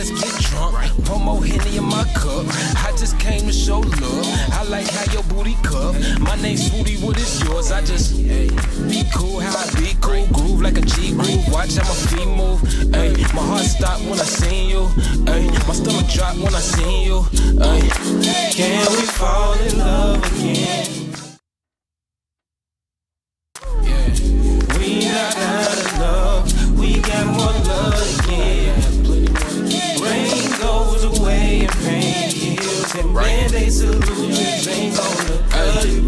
let's get drunk. Pour more Henny in my cup. I just came to show love. I like how your booty cup. My name's Swooty, what is yours? I just be cool, how I be cool. Groove like a G groove. Watch how my feet move. Ay, my heart stopped when I seen you. Ay, my stomach dropped when I seen you. Ay, can we fall in love again? We not out of love, we got more love again. Rain goes away and pain heals, and band-aid solutions ain't gonna cut it.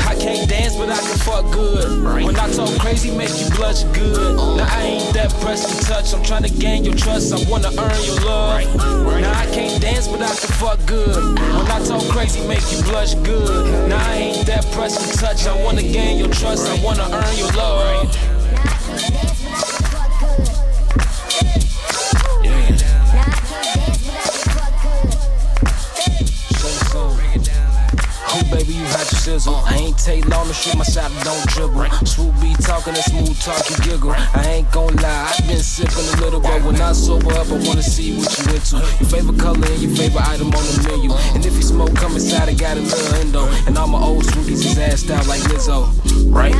I can't dance, but I can fuck good. When I talk crazy, make you blush good. Now I ain't that pressed to touch, I'm trying to gain your trust, I wanna earn your love. Now I can't dance, but I can fuck good. When I talk crazy, make you blush good. Now I ain't that pressed to touch, I wanna gain your trust, I wanna earn your love. Baby, you hot your sizzle. I ain't take long to shoot my shot, don't dribble. Swoop be talking that smooth talk, you giggle. I ain't gon' lie, I been sipping a little, but when I sober up, I wanna see what you into. Your favorite color and your favorite item on the menu. And if you smoke, come inside, I got a little endo. And all my old Swooties is assed out like Lizzo, right?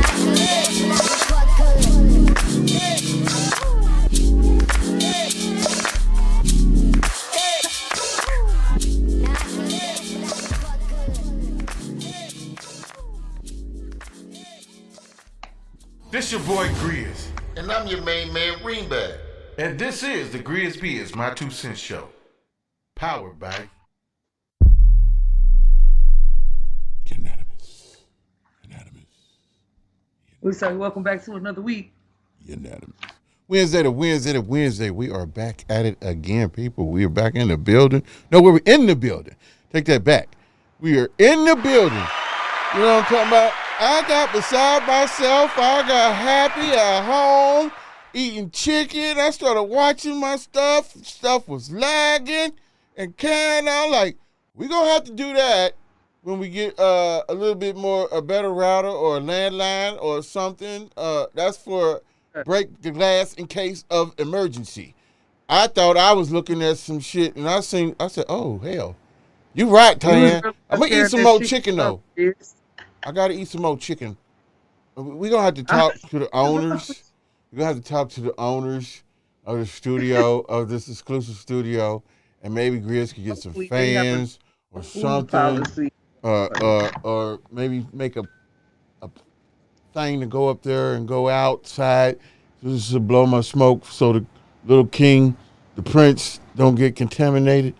This your boy Grizz. And I'm your main man, Greenback. And this is the GRIZZBIZMY2SENSE show. Powered by Unanimous. We say welcome back to another week. Unanimous. Wednesday to Wednesday to Wednesday. We are back at it again, people. We are back in the building. No, we're in the building. Take that back. We are in the building. You know what I'm talking about? I got beside myself. I got happy at home, eating chicken. I started watching my stuff. Stuff was lagging and carrying on. Like, we're going to have to do that when we get a little bit more, a better router or a landline or something. That's for break the glass in case of emergency. I thought I was looking at some shit, and I said, oh, hell. You right, Tyann. I'm going to eat some more chicken, though. I got to eat some more chicken. We're going to have to talk to the owners. We're going to have to talk to the owners of the studio, of this exclusive studio, and maybe Grizz could get some fans or something. Or maybe make a thing to go up there and go outside. This is to blow my smoke so the little king, the prince, don't get contaminated.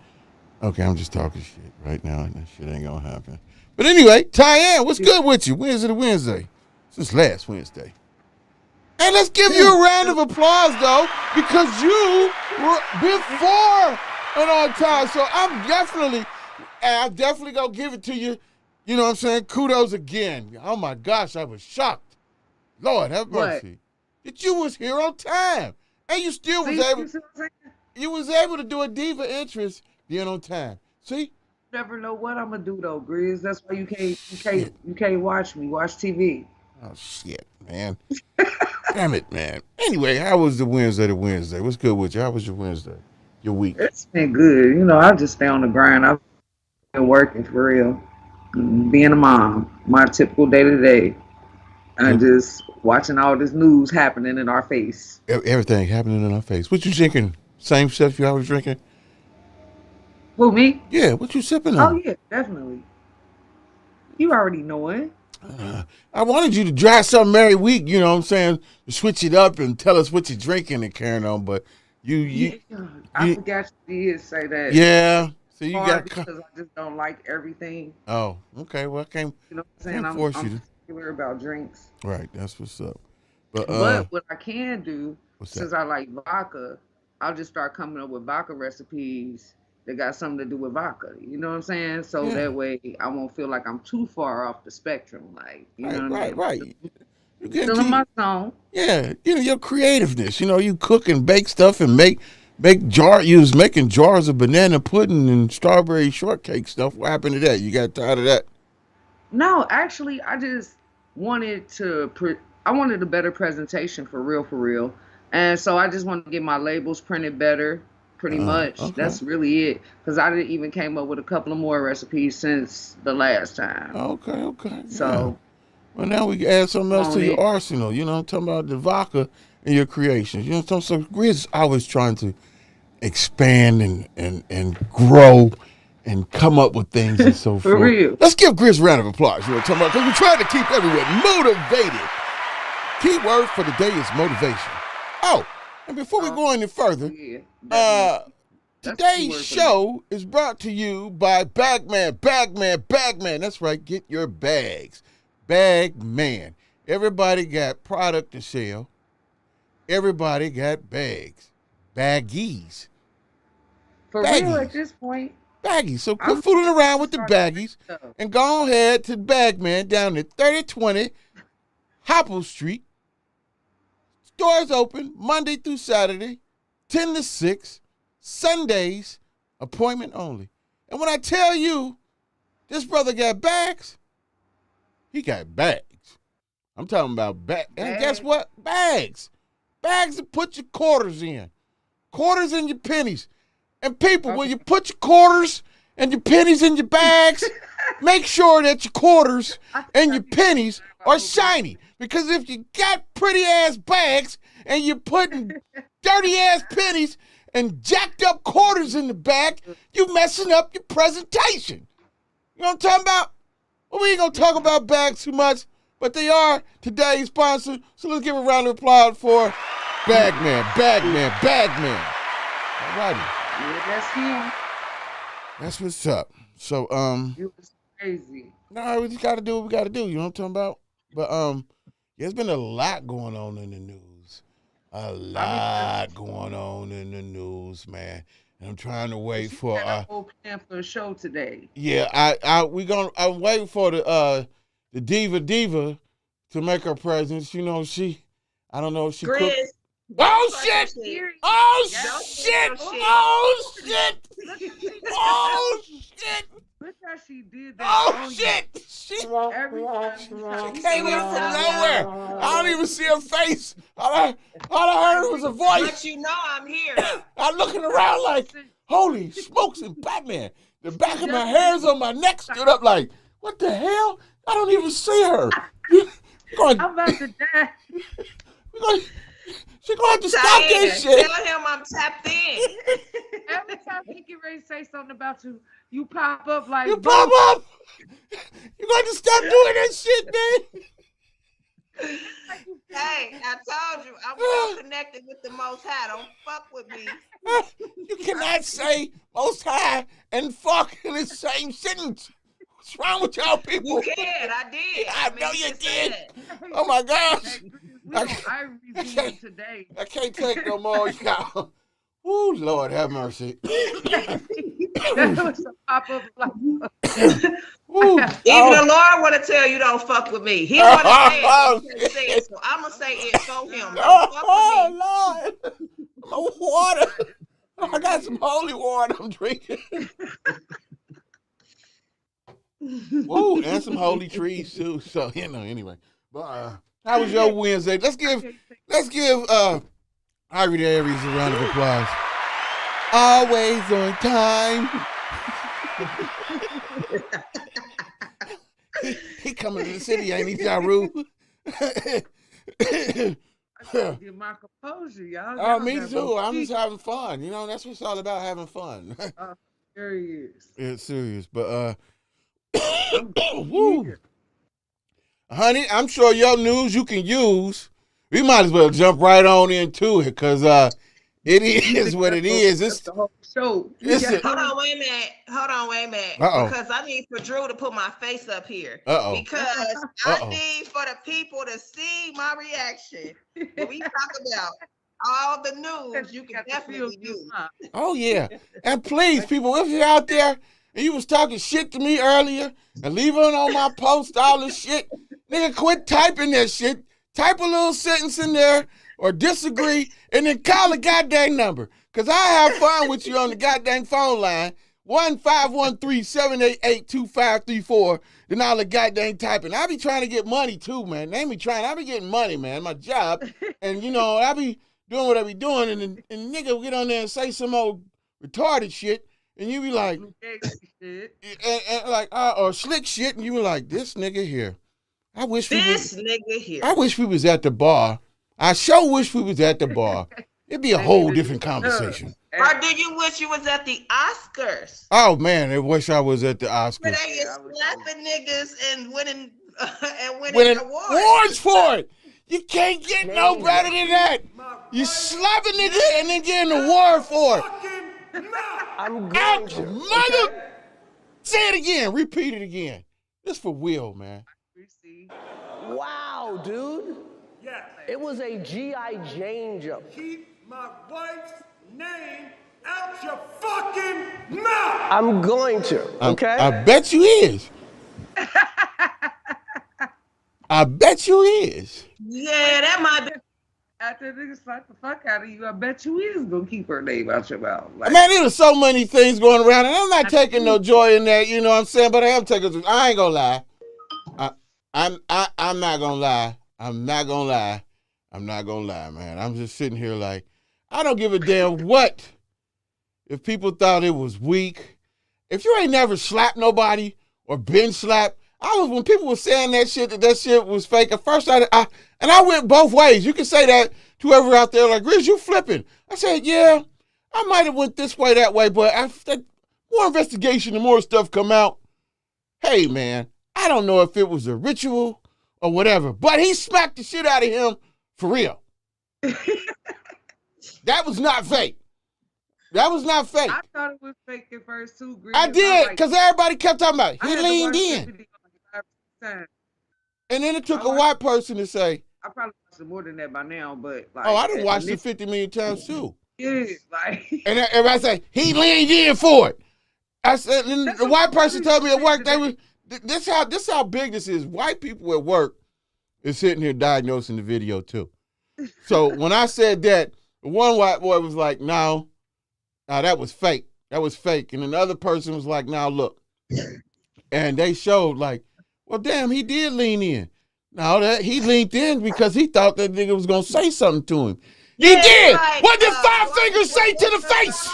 Okay, I'm just talking shit right now, and that shit ain't going to happen. But anyway, Tyann, what's good with you? Wednesday to Wednesday. Since last Wednesday. And let's give you a round of applause, though, because you were before and on time. So I'm definitely going to give it to you. You know what I'm saying? Kudos again. Oh, my gosh, I was shocked. Lord, have mercy. That you was here on time. And you still was able to do a diva interest being on time. See? Never know what I'm gonna do though, Grizz. That's why you can't watch me. Watch TV. Oh shit, man. Damn it, man. Anyway, how was the Wednesday to Wednesday? What's good with you? How was your Wednesday? Your week? It's been good. You know, I just stay on the grind. I've been working for real. Being a mom, my typical day to day. And just watching all this news happening in our face. Everything happening in our face. What you drinking? Same stuff you always drinking? Who, me? Yeah, what you sipping on? Oh, yeah, definitely. You already know it. I wanted you to try something every week, you know what I'm saying? To switch it up and tell us what you're drinking and carrying on, but I forgot you did say that. Yeah. So you got because I just don't like everything. Oh, okay. Well, I can't, you know what I'm saying? I'm particular about drinks. Right, that's what's up. But what I can do, since I like vodka, I'll just start coming up with vodka recipes that got something to do with vodka. You know what I'm saying? So that way I won't feel like I'm too far off the spectrum. Like, you know what I mean? Right. You get still in my zone. Yeah, you know, your creativeness. You know, you cook and bake stuff and make you was making jars of banana pudding and strawberry shortcake stuff. What happened to that? You got tired of that? No, actually, I just wanted I wanted a better presentation for real. And so I just want to get my labels printed better, pretty much. Okay. That's really it. Because I didn't even came up with a couple of more recipes since the last time. Okay. So, well, now we can add something else to your it. arsenal. You know, I'm talking about the vodka and your creations. You know what I'm talking about? So Grizz is always trying to expand and grow and come up with things and so For forth. real. Let's give Grizz a round of applause. You know what I'm talking about? Because we're trying to keep everyone motivated. Key word for the day is motivation. Oh, and before we go any further, today's show is brought to you by Bagman. That's right, get your bags. Bagman. Everybody got product to sell. Everybody got bags. Baggies. For real at this point. Baggies. So quit fooling around with the baggies and go ahead to Bagman down at 3020 Hopple Street. Doors open Monday through Saturday, 10 to 6. Sundays, appointment only. And when I tell you this brother got bags, he got bags. I'm talking about bags. And guess what? Bags. Bags to put your quarters in. Quarters and your pennies. And people, when you put your quarters and your pennies in your bags, make sure that your quarters and your pennies are shiny. Because if you got pretty ass bags and you're putting dirty ass pennies and jacked up quarters in the back, you messing up your presentation. You know what I'm talking about? Well, we ain't gonna talk about bags too much, but they are today's sponsor. So let's give a round of applause for Bagman. All righty. Yeah, that's him. That's what's up. So, It was crazy. no, we just gotta do what we gotta do. You know what I'm talking about? But there's been a lot going on in the news. A lot going on in the news, man. And I'm trying to wait for a whole plan for a show today. Yeah, I'm waiting for the diva to make her presence. You know, I don't know if she cooked. Oh shit! Oh shit! Oh shit! Oh shit! Look how she did that. Oh shit! She came in from nowhere. I don't even see her face. All I heard was a voice. But you know I'm here. I'm looking around like, holy smokes and Batman. The back of my hairs on my neck stood up like, what the hell? I don't even see her. I'm about to die. She's going to have to stop this shit. Tell him I'm tapped in. Every time he get ready to say something about you, you pop up like, you pop up. You're going to stop doing that shit, man. Hey, I told you, I'm well connected with the Most High. Don't fuck with me. You cannot say Most High and fuck in the same sentence. What's wrong with y'all people? You can. I did. I know you did. Oh my gosh. Today. I can't take no more, y'all. Ooh, Lord have mercy. That was a pop-up like Even the Lord want to tell you don't fuck with me. He want to say it, so I'm going to say it for him. Don't fuck with me. Lord. My water. I got some holy water I'm drinking. Woo, and some holy trees too. So, you know, anyway. But how was your Wednesday? Let's give Ivory the Aries a round of applause. Always on time. he coming to the city, ain't he, Jaru? get my composure, y'all. Oh, me too. I'm just having fun. You know, that's what it's all about, having fun. There he is. It's serious, but woo. Honey, I'm sure your news you can use. We might as well jump right on into it because it is what it is. It's the whole show. Hold on, wait a minute. Uh-oh. Because I need for Drew to put my face up here. Uh-oh. Because I need for the people to see my reaction when we talk about all the news you can definitely use. Oh, yeah. And please, people, if you're out there and you was talking shit to me earlier and leaving on my post all this shit, nigga, quit typing that shit. Type a little sentence in there or disagree and then call the goddamn number. Because I have fun with you on the goddamn phone line. 1-513-788-2534. Then all the goddamn typing. I be trying to get money too, man. They be trying. I be getting money, man. My job. And, you know, I be doing what I be doing, and nigga will get on there and say some old retarded shit, and you be like, and like, or slick shit, and you be like, this nigga here. I wish we was at the bar. I sure wish we was at the bar. It'd be a whole different conversation. Or do you wish you was at the Oscars? Oh man, I wish I was at the Oscars. Where they get slapping niggas and winning awards for it. You can't get no better than that. You slap a nigga and then get an award for it. I'm going to. Mother. Say it again. Repeat it again. This for Will, man. Wow, dude. Yeah. It was a G.I. Jane joke. Keep my wife's name out your fucking mouth. I'm going to, okay? I bet you is. I bet you is. Yeah, that might be. After niggas slap the fuck out of you, I bet you is gonna keep her name out your mouth. Like, man, there's so many things going around, and I'm not taking no joy in that, you know what I'm saying? But I am taking. I ain't gonna lie. I'm not gonna lie. I'm not gonna lie, man. I'm just sitting here like, I don't give a damn what. If people thought it was weak, if you ain't never slapped nobody or been slapped, when people were saying that shit was fake. At first, I went both ways. You can say that to whoever out there, like, Grizz, you flipping. I said, yeah, I might have went this way, that way, but after more investigation and more stuff come out, hey, man, I don't know if it was a ritual or whatever, but he smacked the shit out of him for real. That was not fake. That was not fake. I thought it was fake at first too. Grizz. I did, because everybody kept talking about it. He leaned in. And then it took a white person to say. I probably watched it more than that by now, but like. Oh, I done watched it 50 million times too. Yeah, like. And everybody say, he leaned in for it. I said, and the white person told me at work, this how big this is. White people at work is sitting here diagnosing the video too. So when I said that, one white boy was like, no, that was fake. That was fake. And then the other person was like, now look. And they showed like, well, damn, he did lean in. No, he leaned in because he thought that nigga was going to say something to him. He did. Like, what did five fingers say to the face?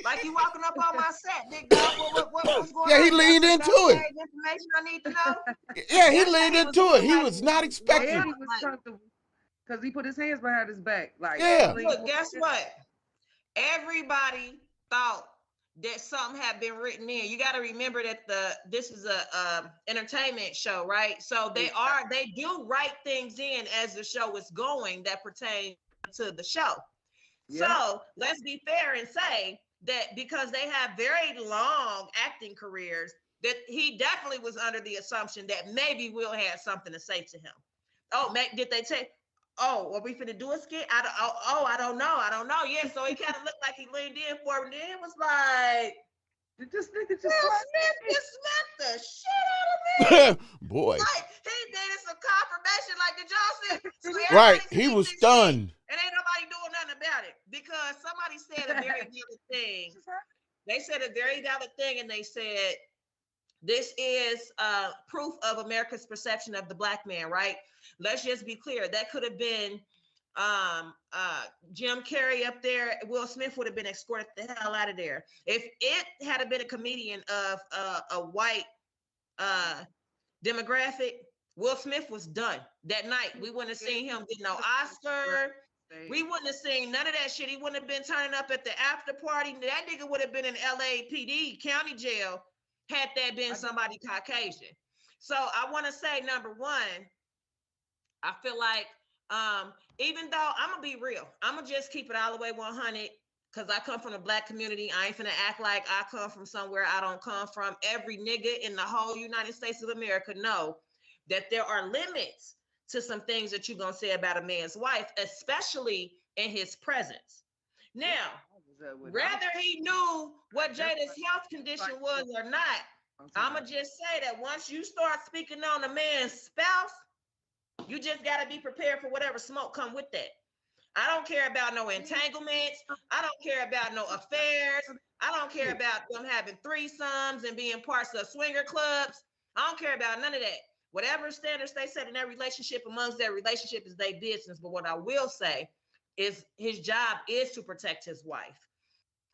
Like you walking up on my set, big dog. What was going on? Yeah, he leaned into it. Information I need to know. Yeah, he leaned into it. He was not expecting. Because he put his hands behind his back. Like, yeah. Look, guess what? Everybody thought that something had been written in. You got to remember that this is a entertainment show, right? So they do write things in as the show is going that pertain to the show. Yeah. So let's be fair and say that because they have very long acting careers, that he definitely was under the assumption that maybe Will had something to say to him. Oh, did they say? Oh, are we finna do a skit? I don't know. Yeah, so he kind of looked like he leaned in for him. And then it was like, this nigga just slapped the shit out of me. Boy. Like, he needed some confirmation. Like, did y'all see? So right, he was stunned. And ain't nobody doing nothing about it because somebody said a very valid thing. They said a very valid thing, and they said, this is proof of America's perception of the black man, right? Let's just be clear. That could have been Jim Carrey up there. Will Smith would have been escorted the hell out of there. If it had been a comedian of a white demographic, Will Smith was done that night. We wouldn't have seen him get no Oscar. We wouldn't have seen none of that shit. He wouldn't have been turning up at the after party. That nigga would have been in LAPD county jail had that been somebody Caucasian. So I want to say, number one, I feel like even though I'm gonna be real, I'm gonna just keep it all the way 100 because I come from the black community. I ain't finna act like I come from somewhere I don't come from. Every nigga in the whole United States of America know that there are limits to some things that you're gonna say about a man's wife, especially in his presence. Now, whether he knew what Jada's health condition was or not, I'ma just say that once you start speaking on a man's spouse, you just got to be prepared for whatever smoke come with that. I don't care about no entanglements. I don't care about no affairs. I don't care about them having threesomes and being parts of swinger clubs. I don't care about none of that. Whatever standards they set in their relationship amongst their relationship is their business. But what I will say, his job is to protect his wife.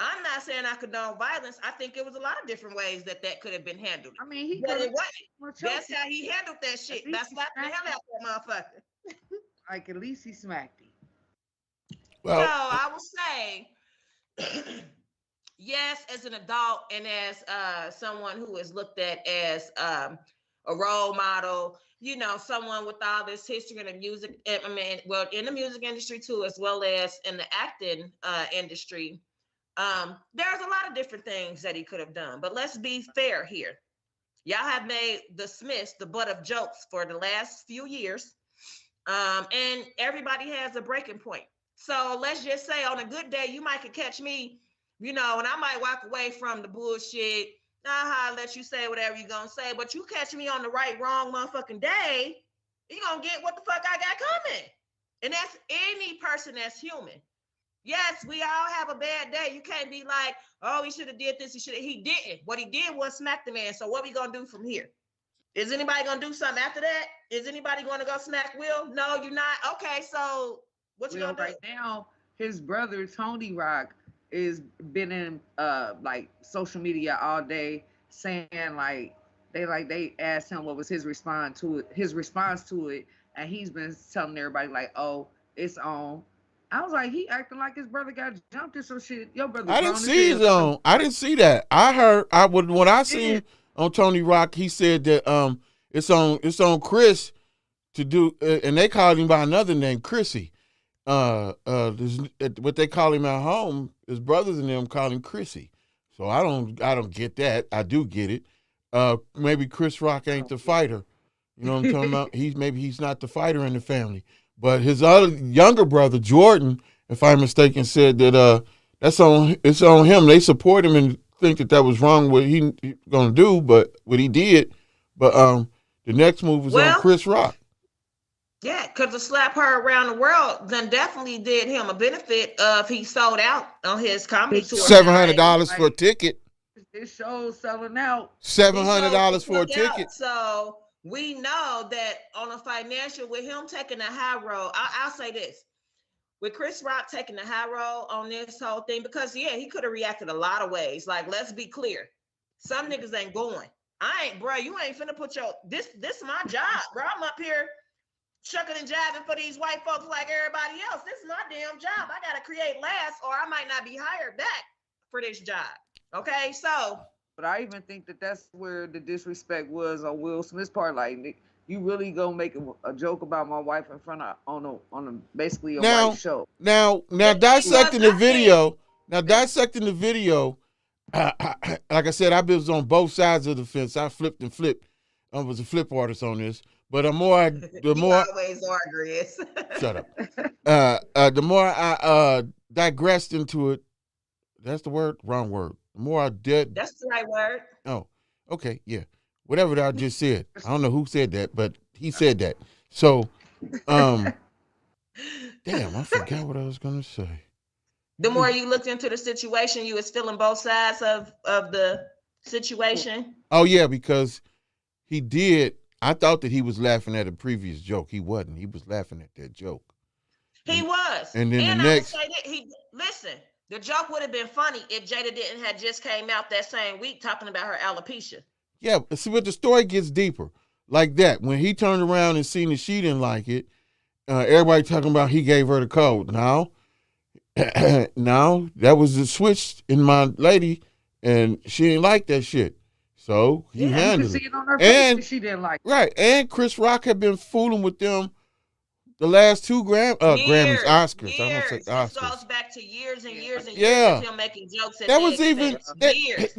I'm not saying I condone violence. I think it was a lot of different ways that could have been handled. I mean, he but could it wasn't. That's how he handled that shit. That's slapping the hell out that motherfucker. Like, at least he smacked him. Well, so I will say, yes, as an adult and as someone who is looked at as a role model, you know, someone with all this history in the music, I mean, well, in the music industry too, as well as in the acting industry, there's a lot of different things that he could have done. But let's be fair here. Y'all have made the Smiths the butt of jokes for the last few years. And everybody has a breaking point. So let's just say on a good day, you might could catch me, you know, and I might walk away from the bullshit. I'll let you say whatever you're going to say, but you catch me on the right, wrong motherfucking day, you're going to get what the fuck I got coming. And that's any person that's human. Yes, we all have a bad day. You can't be like, oh, he should have did this. He didn't. What he did was smack the man. So what we going to do from here? Is anybody going to do something after that? Is anybody going to go smack Will? No, you're not. Okay, so what you going to do? Right now, his brother, Tony Rock, is been in like social media all day saying they asked him what was his response to it, and he's been telling everybody like, oh, it's on. I was like, he acting like his brother got jumped or some shit. Your brother. I didn't see his own. I didn't see that. I heard when I seen on Tony Rock, he said that it's on Chris to do, and they called him by another name, Chrissy. What they call him at home, his brothers and them call him Chrissy. So I don't get that. I do get it. Maybe Chris Rock ain't the fighter. You know what I'm talking about? He's not the fighter in the family. But his other younger brother, Jordan, if I'm mistaken, said that it's on him. They support him and think that was wrong what he gonna do, but what he did. But the next move was on Chris Rock. Yeah, because to slap her around the world then definitely did him a benefit of he sold out on his comedy tour. $700 for a ticket. This show's selling out. $700 for a ticket. So we know that on a financial, with him taking the high road, I'll say this. With Chris Rock taking the high road on this whole thing, because yeah, he could have reacted a lot of ways. Like, let's be clear. Some niggas ain't going. Bro, you ain't finna put this is my job, bro. I'm up here shucking and jiving for these white folks like everybody else. This is my damn job. I gotta create last, or I might not be hired back for this job. Okay, so. But I even think that that's where the disrespect was on Will Smith's part. Like, you really go make a joke about my wife in front of basically a white show. Now dissecting the video. Like I said, I was on both sides of the fence. I flipped and flipped. I was a flip artist on this. But the more always are, Grizz. Shut up. The more I digressed into it. That's the word? Wrong word. The more I did. That's the right word. Oh, okay, yeah. Whatever I just said. I don't know who said that, but he said that. So, damn, I forgot what I was gonna say. The more you looked into the situation, you was feeling both sides of the situation. Oh yeah, because he did. I thought that he was laughing at a previous joke. He wasn't. He was laughing at that joke. He was. And then the next. Listen. The joke would have been funny if Jada didn't have just came out that same week talking about her alopecia. Yeah, see, but the story gets deeper like that. When he turned around and seen that she didn't like it, everybody talking about he gave her the code. Now, that was the switch in my lady, and she didn't like that shit. So he handled it. See it on her face, she didn't like it. Right, and Chris Rock had been fooling with them the last two Grammys, Oscars. Years. I don't say Oscars. This goes back to years and years and years of him making jokes. That was even years.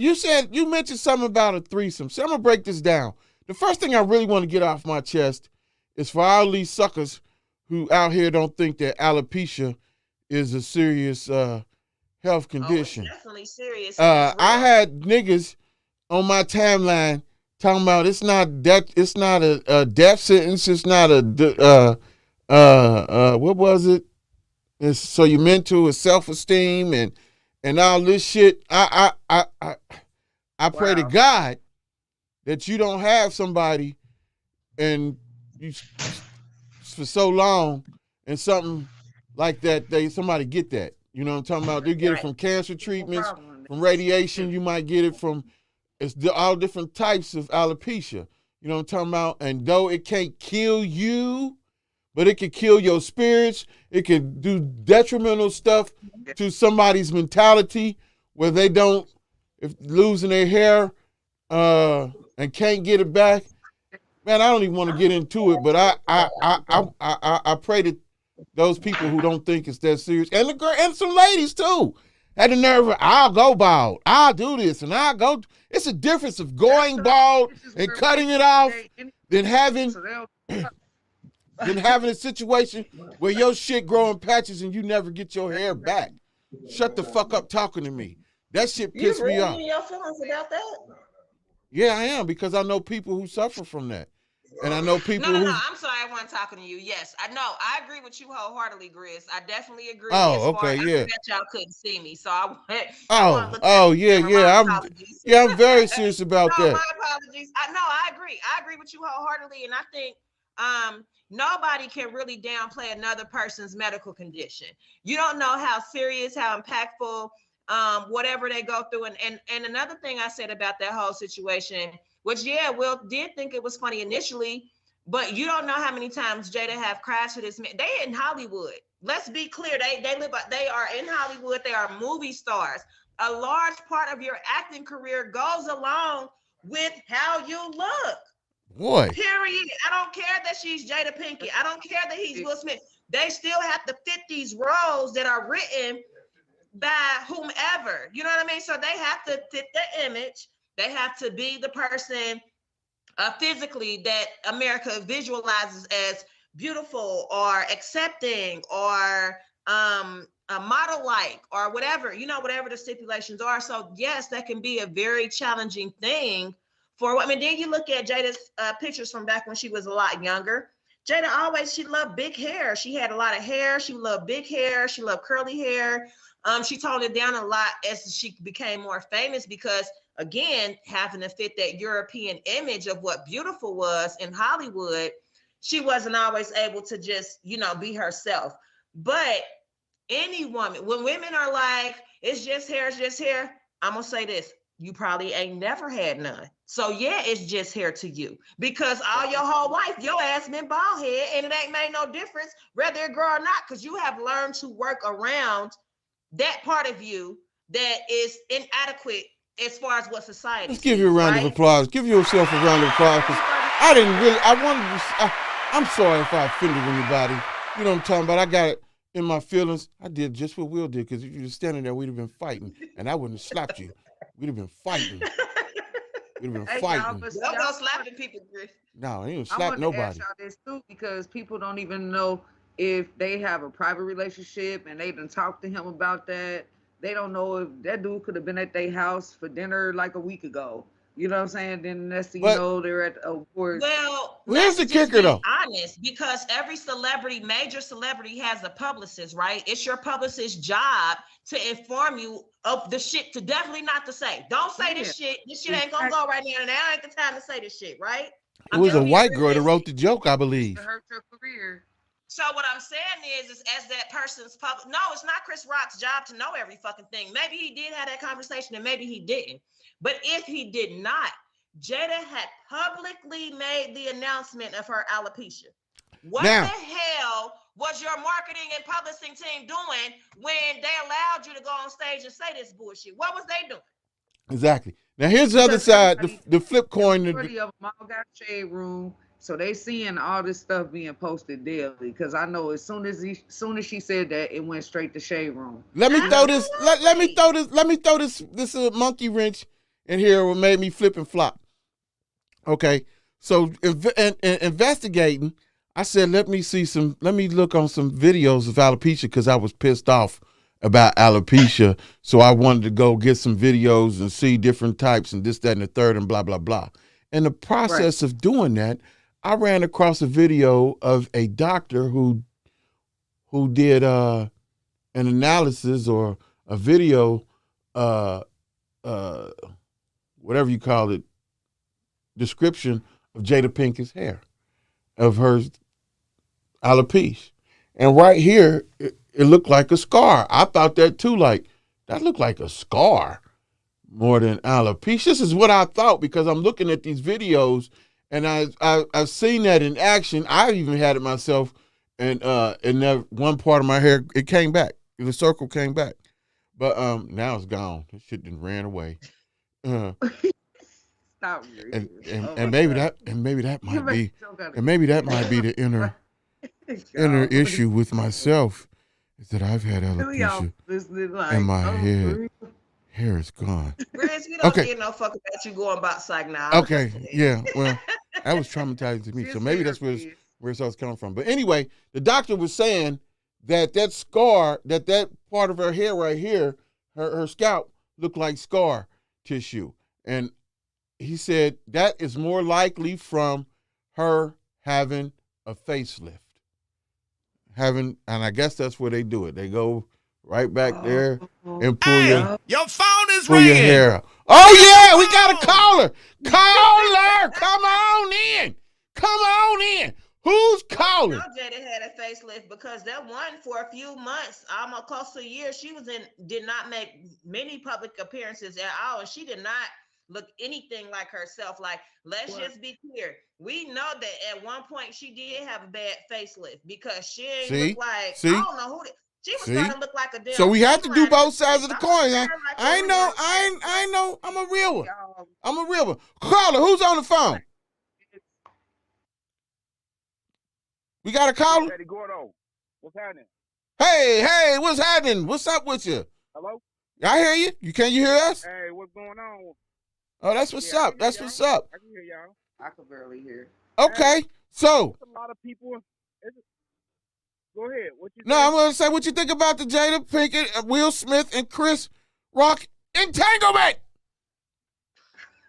You mentioned something about a threesome. So I'm gonna break this down. The first thing I really want to get off my chest is for all these suckers who out here don't think that alopecia is a serious health condition. It's definitely serious. I had niggas on my timeline talking about it's not a death sentence. It's not a what was it? It's so your mental is self-esteem and all this shit. I pray to God that you don't have somebody and you for so long and something like that. Somebody get that. You know what I'm talking about? They get it from cancer treatments, from radiation. You might get it from all different types of alopecia. You know what I'm talking about? And though it can't kill you, but it can kill your spirits. It can do detrimental stuff to somebody's mentality where they don't, if losing their hair and can't get it back. Man, I don't even want to get into it, but I pray that those people who don't think it's that serious, and some ladies too, had the nerve of, I'll go bald, I'll do this, and I'll go. It's a difference of going bald and cutting it off than having a situation where your shit growing patches and you never get your hair back. Shut the fuck up talking to me. That shit pissed me off. You really in your feelings about that? Yeah, I am, because I know people who suffer from that. And I know people No, I'm sorry, I wasn't talking to you. Yes, I know. I agree with you wholeheartedly, Grizz. I definitely agree. Oh, okay, yeah. That y'all couldn't see me, so I I'm very serious about that. My apologies. I agree. I agree with you wholeheartedly, and I think nobody can really downplay another person's medical condition. You don't know how serious, how impactful, whatever they go through. And another thing I said about that whole situation, which Will did think it was funny initially, but you don't know how many times Jada have cried for this man. They in Hollywood. Let's be clear. They are in Hollywood. They are movie stars. A large part of your acting career goes along with how you look. What? Period. I don't care that she's Jada Pinkett. I don't care that he's Will Smith. They still have to fit these roles that are written by whomever. You know what I mean? So they have to fit the image. They have to be the person physically that America visualizes as beautiful or accepting or model-like or whatever, whatever the stipulations are. So yes, that can be a very challenging thing for women. Then you look at Jada's pictures from back when she was a lot younger. Jada she loved big hair. She had a lot of hair. She loved big hair. She loved curly hair. She toned it down a lot as she became more famous because, again, having to fit that European image of what beautiful was in Hollywood, she wasn't always able to just, be herself. But any woman, when women are like, it's just hair, I'm going to say this. You probably ain't never had none. So yeah, it's just hair to you because all your whole life, your ass been bald head and it ain't made no difference whether it grow or not because you have learned to work around that part of you that is inadequate as far as what society. Let's give you a round of applause. Give yourself a round of applause because I'm sorry if I offended anybody. You know what I'm talking about? I got it in my feelings. I did just what Will did because if you were standing there, we'd have been fighting and I wouldn't have slapped you. We'd have been fighting. We'd have been fighting. Don't go slapping people, Griff. No, he didn't slap nobody. I want to ask y'all this too because people don't even know if they have a private relationship and they done talked to him about that. They don't know if that dude could have been at their house for dinner like a week ago. You know what I'm saying? Then next thing you know, they're at the awards. Well, where's the kicker though? Honest, because every major celebrity has a publicist, right? It's your publicist's job to inform you of the shit to definitely not to say. Don't say this shit. This shit ain't gonna go right now. Now ain't the time to say this shit, right? It was a white girl that wrote the joke, I believe. It hurt your career. So what I'm saying is as that person's public, no, it's not Chris Rock's job to know every fucking thing. Maybe he did have that conversation and maybe he didn't. But if he did not, Jada had publicly made the announcement of her alopecia. What the hell was your marketing and publishing team doing when they allowed you to go on stage and say this bullshit? What was they doing? Exactly. Now here's the other side, the flip coin. The majority of them all got shade room. So they seeing all this stuff being posted daily because I know as soon as she said that, it went straight to shade room. Let me throw this. Let me throw this monkey wrench in here. What made me flip and flop? Okay, so investigating, I said let me look on some videos of alopecia because I was pissed off about alopecia. So I wanted to go get some videos and see different types and this, that, and the third, and blah blah blah. In the process of doing that, I ran across a video of a doctor who did an analysis or a video, whatever you call it, description of Jada Pinkett's hair, of her alopecia. And right here, it looked like a scar. I thought that too, like, that looked like a scar more than alopecia. This is what I thought because I'm looking at these videos and I've seen that in action. I even had it myself, and that one part of my hair, it came back. The circle came back. But now it's gone. This shit done ran away. Stop. And maybe that might be the inner issue with myself, is that I've had alopecia and my hair is gone. Grizz, we don't give no fuck about you going box like now. Okay, yeah, well, that was traumatizing to me, so maybe that's where it's all coming from. But anyway, the doctor was saying that scar, that part of her hair right here, her scalp looked like scar tissue, and he said that is more likely from her having a facelift. And I guess that's where they do it. They go right back there and pull Your phone is your ringing. hair out. Oh yeah, we got a caller. Caller, come on in. Come on in. Who's calling? No, Jada had a facelift because that one for a few months, almost close to a year, she was did not make many public appearances at all, and she did not look anything like herself. Like, let's just be clear. We know that at one point she did have a bad facelift because she ain't look like, I don't know who she was starting to look like a damn. So we have to do both sides of the coin. I know. I'm a real one. Caller, who's on the phone? We got a caller? What's happening? Hey, what's happening? What's up with you? Hello? I hear you. Can you hear us? Hey, what's going on? Oh, that's what's up. That's what's up. I can hear y'all. I can barely hear. Okay, so. A lot of people. Go ahead. What you No, I'm going to say what you think about the Jada Pinkett, Will Smith, and Chris Rock entanglement.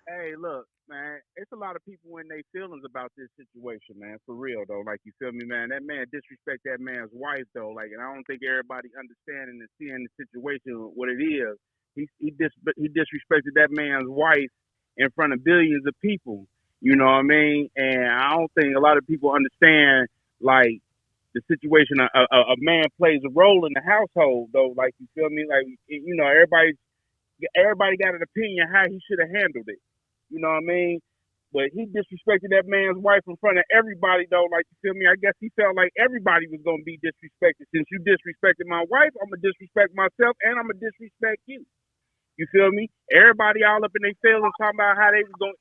Hey, look, man. It's a lot of people in their feelings about this situation, man. For real, though. Like, you feel me, man? That man disrespect that man's wife, though. Like, and I don't think everybody understanding and seeing the situation, what it is. He disrespected that man's wife in front of billions of people. You know what I mean? And I don't think a lot of people understand, like, the situation a man plays a role in the household, though. Like, you feel me? Like, you know, everybody got an opinion how he should have handled it. You know what I mean? But he disrespected that man's wife in front of everybody, though. Like, you feel me? I guess he felt like everybody was going to be disrespected. Since you disrespected my wife, I'm going to disrespect myself, and I'm going to disrespect you. You feel me? Everybody all up in their feelings talking about how they was going.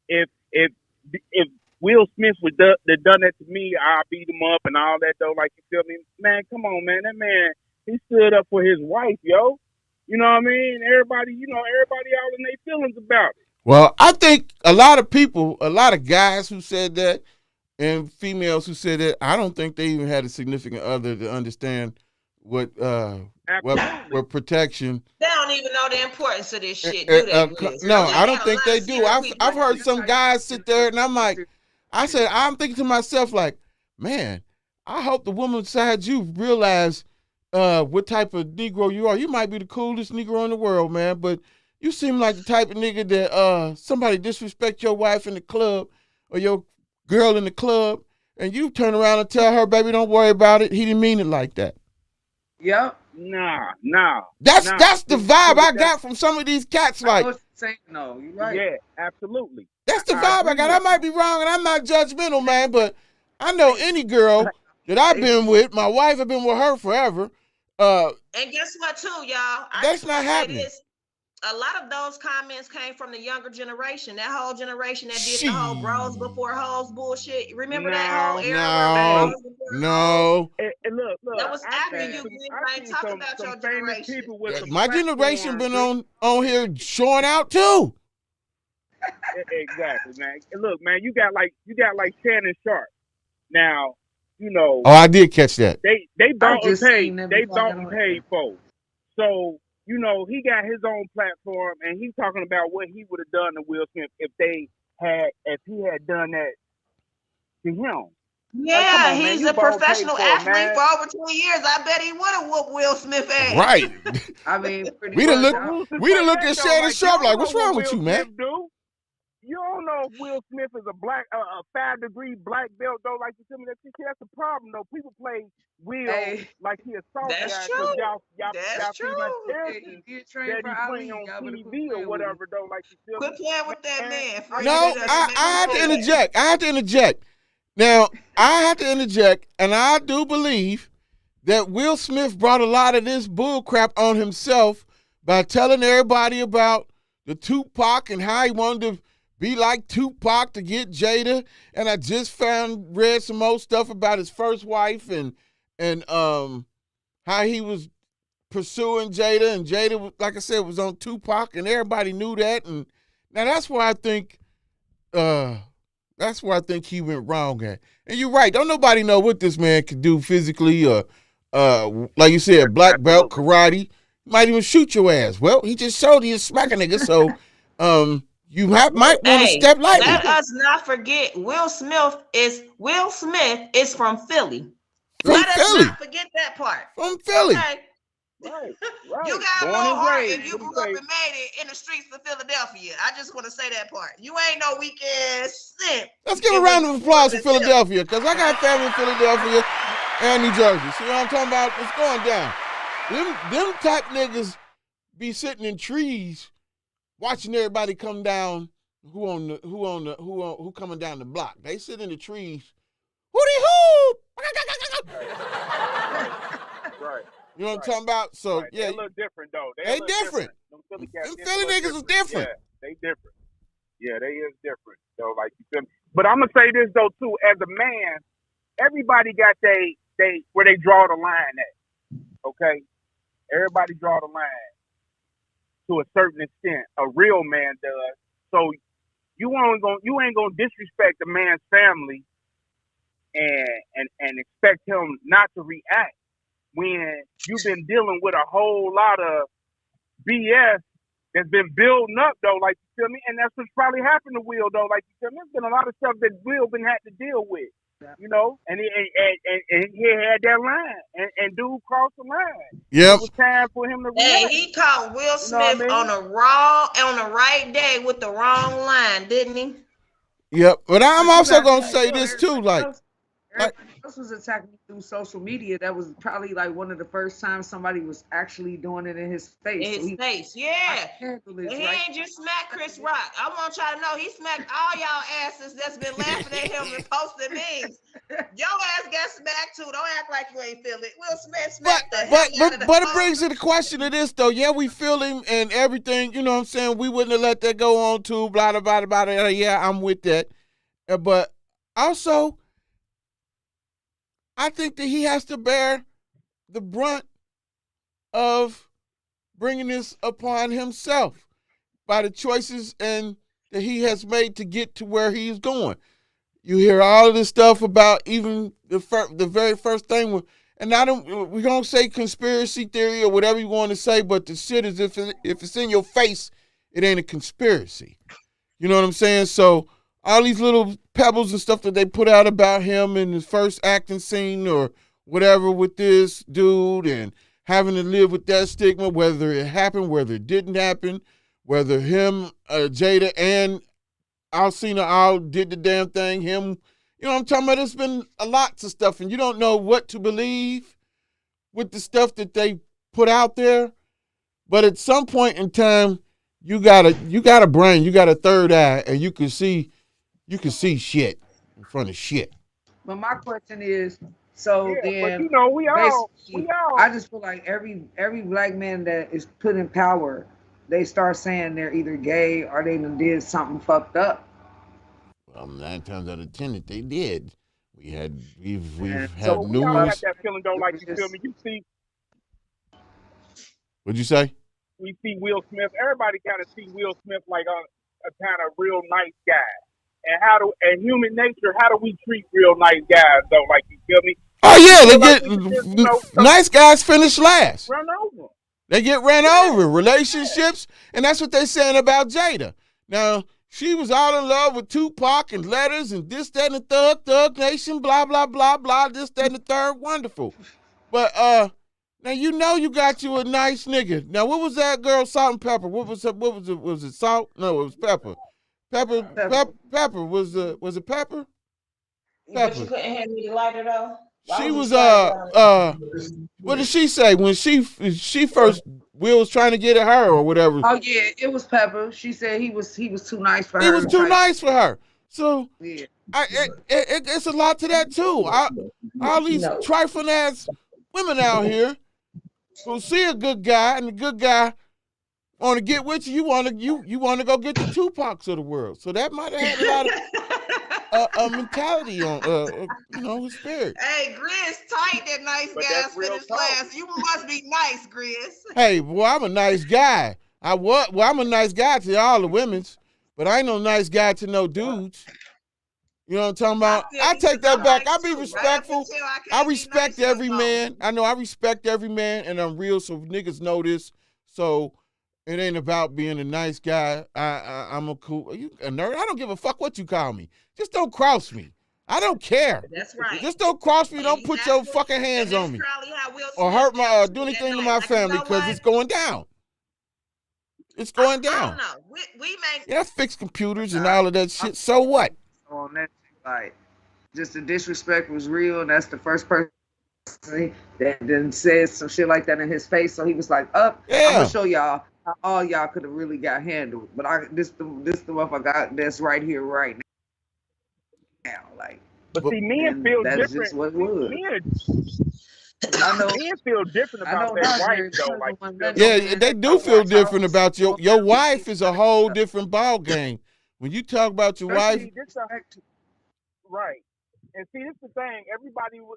If Will Smith would done that to me, I'll beat him up and all that, though. Like, you feel me? Man, come on, man. That man, he stood up for his wife, yo. You know what I mean? Everybody all in their feelings about it. Well, I think a lot of people, a lot of guys who said that and females who said that, I don't think they even had a significant other to understand what protection. They don't even know the importance of this shit, do they? No, I don't think they do. I've heard some guys sit there and I'm like, I'm thinking to myself like, man, I hope the woman beside you realize what type of Negro you are. You might be the coolest Negro in the world, man, but you seem like the type of nigga that somebody disrespect your wife in the club or your girl in the club, and you turn around and tell her, baby, don't worry about it. He didn't mean it like that. Yep. Nah. That's the vibe I got from some of these cats. Like, no, you're right. Yeah, absolutely. That's the vibe I got. I might be wrong, and I'm not judgmental, man, but I know any girl that I've been with, my wife, have been with her forever. And guess what, too, y'all? That's not happening. A lot of those comments came from the younger generation. That whole generation that did the whole bros before hoes bullshit. Remember that whole era? No. And look. That was after you. I ain't talking about your generation. My generation been on here showing out too. Exactly, man. And look, man, you got like Shannon Sharp. Now, you know. Oh, I did catch that. They bought and paid. They bought and paid for. So, you know, he got his own platform, and he's talking about what he would have done to Will Smith if he had done that to him. Yeah, he's a professional athlete for over 20 years. I bet he would have whooped Will Smith ass. Right. I mean, we done look at Shannon Sharp like, what's wrong with you, man? You don't know if Will Smith is a 5-degree black belt though. Like you tell me that shit. That's the problem though. People play Will like he a soft guy That's because true. y'all see my Hey, characters he did train that for he playing Ali. on Y'all better quit TV or playing with him. whatever though. Like you feel Quit me? playing with that man. For No, I have to interject. I have to interject. Now, I have to interject, and I do believe that Will Smith brought a lot of this bull crap on himself by telling everybody about the Tupac and how he wanted to be like Tupac to get Jada. And I just read some more stuff about his first wife and how he was pursuing Jada, and Jada, like I said, was on Tupac, and everybody knew that. And now that's where I think he went wrong at. And you're right. Don't nobody know what this man could do physically or like you said, black belt, karate. Might even shoot your ass. Well, he just showed he is smack a nigga, so you might want to step lightly. Let us not forget Will Smith is from Philly. Let us not forget that part. From Philly. Okay. Right. You got a little heart if you grew up and made it in the streets of Philadelphia. I just want to say that part. You ain't no weak ass simp. Let's give a round of applause for Philadelphia, because I got family in Philadelphia and New Jersey. See what I'm talking about? It's going down. Them type niggas be sitting in trees watching everybody come down who coming down the block. They sit in the trees. Hootie hoo! Right. You know what I'm talking about? So right. yeah, They a little different though. They different. Them Philly cats Them Philly niggas is different. Yeah, they different. Yeah, they is different. So like you feel me? But I'm gonna say this though too. As a man, everybody got they where they draw the line at. Okay, everybody draw the line to a certain extent. A real man does. So you ain't gonna disrespect a man's family and expect him not to react when you've been dealing with a whole lot of BS that's been building up though, like you feel me? And that's what's probably happened to Will though, like you feel me? There's been a lot of stuff that Will been had to deal with, you know, and he had that line, and dude crossed the line. Yep. It was time for him to react. Hey, he caught Will Smith on the right day with the wrong line, didn't he? Yep. But I'm also gonna say this too, Everybody else was attacking me through social media. That was probably like one of the first times somebody was actually doing it in his face. In his face, yeah. And he ain't just smacked Chris Rock. I want y'all to know he smacked all y'all asses that's been laughing at him and posting memes. Your ass got smacked too. Don't act like you ain't feel it. Will Smith smacked the hell out of the But it brings to the question of this though. Yeah, we feel him and everything. You know what I'm saying? We wouldn't have let that go on too. Blah blah blah blah. Yeah, I'm with that. But also, I think that he has to bear the brunt of bringing this upon himself by the choices and that he has made to get to where he's going. You hear all of this stuff about even the very first thing, and we don't say conspiracy theory or whatever you want to say, but the shit is if it's in your face, it ain't a conspiracy. You know what I'm saying? So all these little pebbles and stuff that they put out about him in his first acting scene or whatever with this dude and having to live with that stigma, whether it happened, whether it didn't happen, whether him, Jada, and Alcina all did the damn thing, him, you know what I'm talking about? There's been a lot of stuff, and you don't know what to believe with the stuff that they put out there. But at some point in time, you got a brain, you got a third eye, and you can see shit in front of shit. But my question is, so then, but you know, we all. I just feel like every black man that is put in power, they start saying they're either gay or they done did something fucked up. Well, 9 times out of 10 they did. We've had so we all numerous. got that feeling though, like you feel me? You see. What'd you say? We see Will Smith. Everybody kind of see Will Smith like a kind of real nice guy. And human nature, how do we treat real nice guys though? Like you feel me? Oh yeah, nice guys finish last. Run over. They get ran over. Relationships, and that's what they're saying about Jada. Now she was all in love with Tupac and letters and this, that, and the Thug Nation, blah blah blah blah. This, that, and the third. Wonderful, but now you know you got you a nice nigga. Now what was that girl? Salt and Pepper. What was it? Was it Salt? No, it was Pepper. Pepper was it Pepper? But you couldn't hand me the lighter though. She was what did she say when she first Will was trying to get at her or whatever? Oh yeah, it was Pepper. She said he was too nice for her. He was too nice for her. So yeah, it's a lot to that too. All these trifling ass women out here who see a good guy and the good guy want to get with you. You want to go get the Tupacs of the world. So that might have had a lot of mentality on his spirit. Hey, Grizz, tight that nice guys finished last. You must be nice, Grizz. Hey, well, I'm a nice guy. I'm a nice guy to all the women's, but I ain't no nice guy to no dudes. You know what I'm talking about? I take that back. I be respectful. I respect every man. I know I respect every man, and I'm real, so niggas know this. So it ain't about being a nice guy. I'm a nerd. I don't give a fuck what you call me. Just don't cross me. I don't care. That's right. Just don't cross me. Don't put your fucking hands on me or hurt my do anything to my family because it's going down. It's going down. I don't know. We make fix computers and all of that shit. So what? On that, like, just the disrespect was real, and that's the first person that then said some shit like that in his face. So he was like, I'm gonna show y'all how all y'all could have really got handled. But this the motherfucker that's right here right now. Like, but see, men feel that's different. Just what it was. I know men feel different about their wife though. Like, yeah, they do feel different about your wife. Is a whole different ball game. When you talk about your wife, right? And see, this is the thing. Everybody got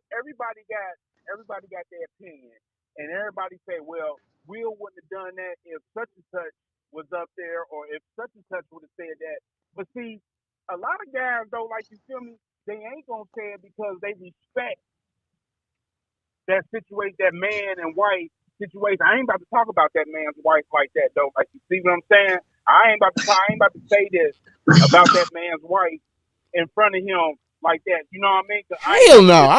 their opinion, and everybody say, "Well, Will wouldn't have done that if such and such was up there, or if such and such would have said that." But see, a lot of guys though, like, you feel me, they ain't gonna say it because they respect that situation, that man and wife situation. I ain't about to talk about that man's wife like that though. Like, you see what I'm saying? I ain't about to say this about that man's wife in front of him like that. You know what I mean? Hell no.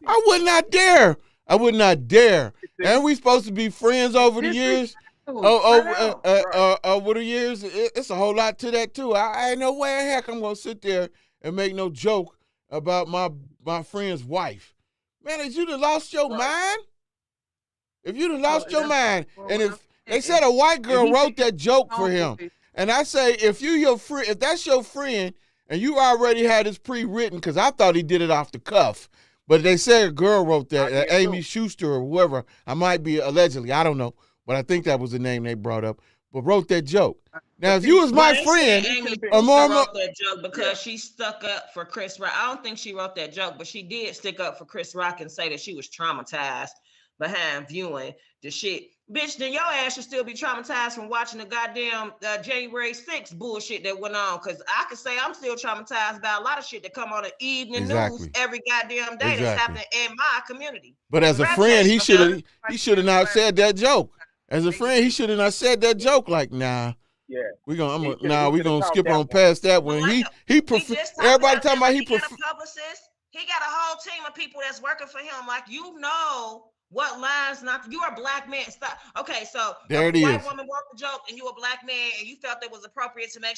I would not dare. I would not dare. And we supposed to be friends over the years. Over the years, it's a whole lot to that too. I ain't no way in heck I'm gonna sit there and make no joke about my friend's wife. Man, if you'd have lost your mind, and if they said a white girl wrote that joke for him, and I say if that's your friend, and you already had this pre-written, because I thought he did it off the cuff, but they say a girl wrote that, Amy Schuster or whoever, I might be allegedly, I don't know, but I think that was the name they brought up, but wrote that joke. Now, if you was my friend, Amy wrote that joke because she stuck up for Chris Rock. I don't think she wrote that joke, but she did stick up for Chris Rock and say that she was traumatized behind viewing the shit. Bitch, then your ass should still be traumatized from watching the goddamn January 6th bullshit that went on. Because I could say I'm still traumatized about a lot of shit that come on the evening news every goddamn day that's happening in my community. But as a friend, he should have not said that joke. As a friend, he should have not said that joke. Like, nah. Yeah, we gonna skip on past that one. Everybody talking about he prefer. Publicist. He got a whole team of people that's working for him. Like, you know what lines not. You are a black man. Stop. Okay, so there it is. A white woman wrote the joke, and you a black man, and you felt it was appropriate to make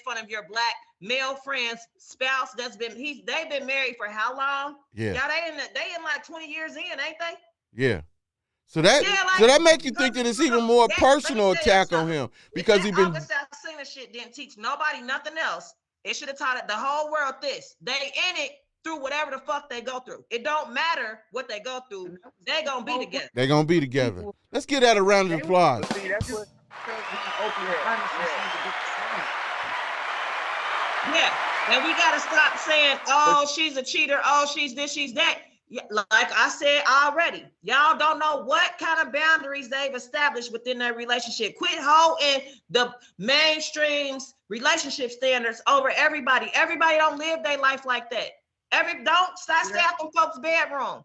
fun of your black male friend's spouse. They've been married for how long? Yeah. Y'all they in like 20 years in, ain't they? Yeah. So that make you think that it's even more personal attack on him because he been. August Alsina shit didn't teach nobody nothing else. It should have taught the whole world this. They in it through whatever the fuck they go through. It don't matter what they go through. They gonna be together. They gonna be together. Let's get that a round of applause. See, that's what. Yeah, and we gotta stop saying, "Oh, she's a cheater. Oh, she's this, she's that." Yeah, like I said already, y'all don't know what kind of boundaries they've established within their relationship. Quit holding the mainstream's relationship standards over everybody. Everybody don't live their life like that. Don't stay out them folks' bedroom.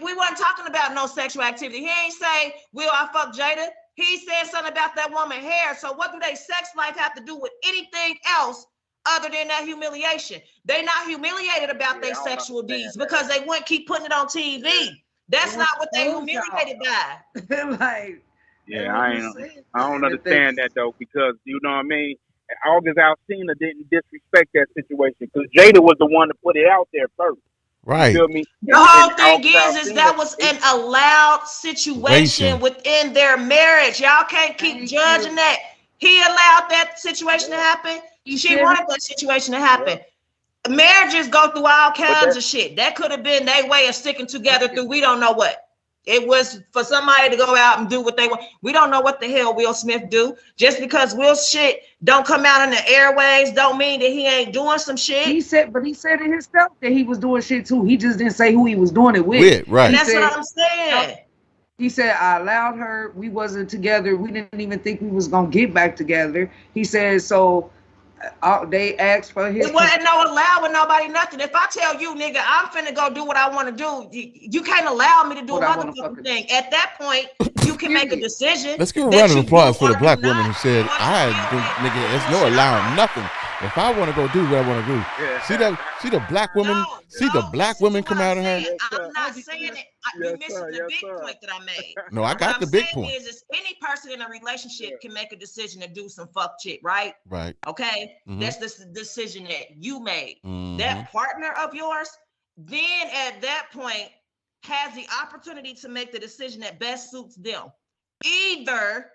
We wasn't talking about no sexual activity. He ain't say, "Will I fuck Jada?" He said something about that woman's hair. So what do they sex life have to do with anything else other than that humiliation? They not humiliated about their sexual deeds because they wouldn't keep putting it on TV. That's not what they humiliated by. Like, I don't understand that though, because you know what I mean. August Alsina didn't disrespect that situation because Jada was the one to put it out there first. Right. You feel me? The whole thing August is Alsina, that was an allowed situation within their marriage. Y'all can't keep judging that. He allowed that situation to happen. She wanted that situation to happen. Marriages go through all kinds of shit. That could have been their way of sticking together through we don't know what. It was for somebody to go out and do what they want. We don't know what the hell Will Smith do. Just because Will's shit don't come out in the airways don't mean that he ain't doing some shit. He said it himself that he was doing shit too. He just didn't say who he was doing it with. Right. And that's what I'm saying. He said, I allowed her. We wasn't together. We didn't even think we was going to get back together. He said, so they asked for his. It wasn't no allowing nobody nothing. If I tell you, nigga, I'm finna go do what I want to do, you can't allow me to do a motherfucking thing. At that point, you can make a decision. Let's give a round of applause for the black woman who said, nigga, there's no allowing nothing. If I want to go do what I want to do. Yeah. See the black woman, the black woman come out of her. I'm not saying it. You're missing the big point that I made. No, I got the big point. Is any person in a relationship can make a decision to do some fuck shit, right? Right. Okay. Mm-hmm. That's the decision that you made. Mm-hmm. That partner of yours, then at that point, has the opportunity to make the decision that best suits them. Either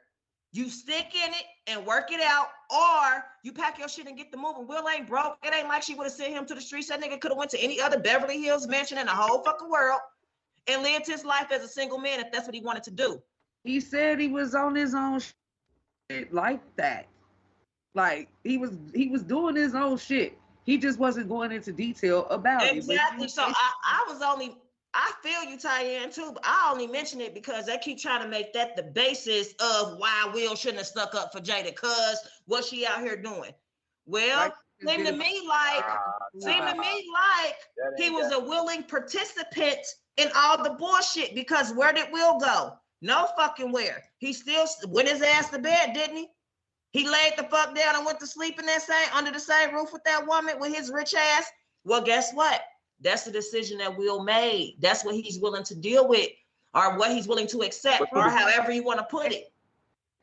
you stick in it and work it out, or you pack your shit and get the moving. Will ain't broke. It ain't like she would have sent him to the streets. That nigga could have went to any other Beverly Hills mansion in the whole fucking world and lived his life as a single man if that's what he wanted to do. He said he was on his own shit like that. Like he was doing his own shit. He just wasn't going into detail about it. Exactly. So I feel you, Tyann, too, but I only mention it because they keep trying to make that the basis of why Will shouldn't have stuck up for Jada, because what she out here doing. Well, seemed to me like he was a willing participant in all the bullshit, because where did Will go? No fucking where. He still went his ass to bed, didn't he? He laid the fuck down and went to sleep in under the same roof with that woman with his rich ass. Well, guess what? That's the decision that Will made. That's what he's willing to deal with, or what he's willing to accept, or however you want to put it.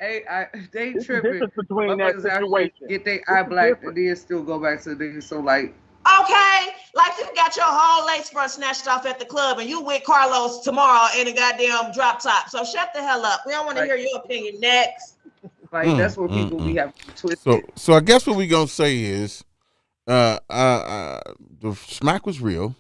Hey, they tripping. This is between that situation. Get their eye black and then still go back to the so like. Okay, like you got your whole lace front snatched off at the club, and you with Carlos tomorrow in a goddamn drop top. So shut the hell up. We don't want to hear your opinion next. Like that's what people we have twisted. So I guess what we gonna say is, the smack was real.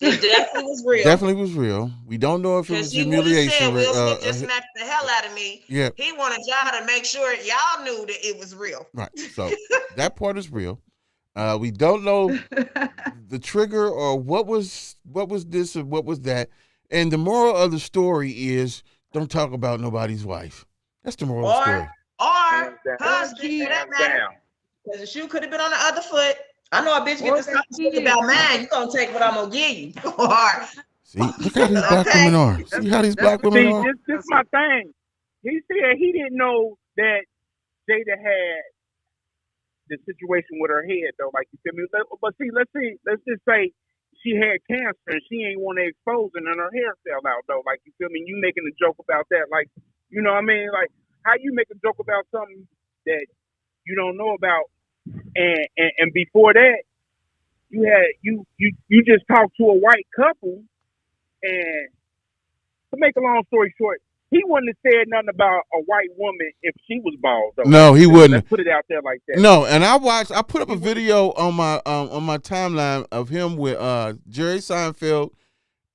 It definitely was real. Definitely was real. We don't know if it was humiliation. Will Smith just smacked the hell out of me. Yeah. He wanted y'all to make sure y'all knew that it was real. Right. So that part is real. We don't know the trigger or what was this or what was that. And the moral of the story is, don't talk about nobody's wife. That's the moral of the story. Or husband, for that matter. Because the shoe could have been on the other foot. I know a bitch get to stop talking about mine. You gonna take what I'm gonna give you. See, look how these black women are. See how these black women are. This is my thing. He said he didn't know that Jada had the situation with her head though. Like, you feel me? But see, let's just say she had cancer and she ain't want to expose it and her hair fell out though. Like, you feel me? You making a joke about that? Like, you know what I mean? Like, how you make a joke about something that you don't know about? And before that, you just talked to a white couple, and to make a long story short, he wouldn't have said nothing about a white woman if she was bald though. No, he wouldn't. Let's put it out there like that. No, and I put up a video on my timeline of him with Jerry Seinfeld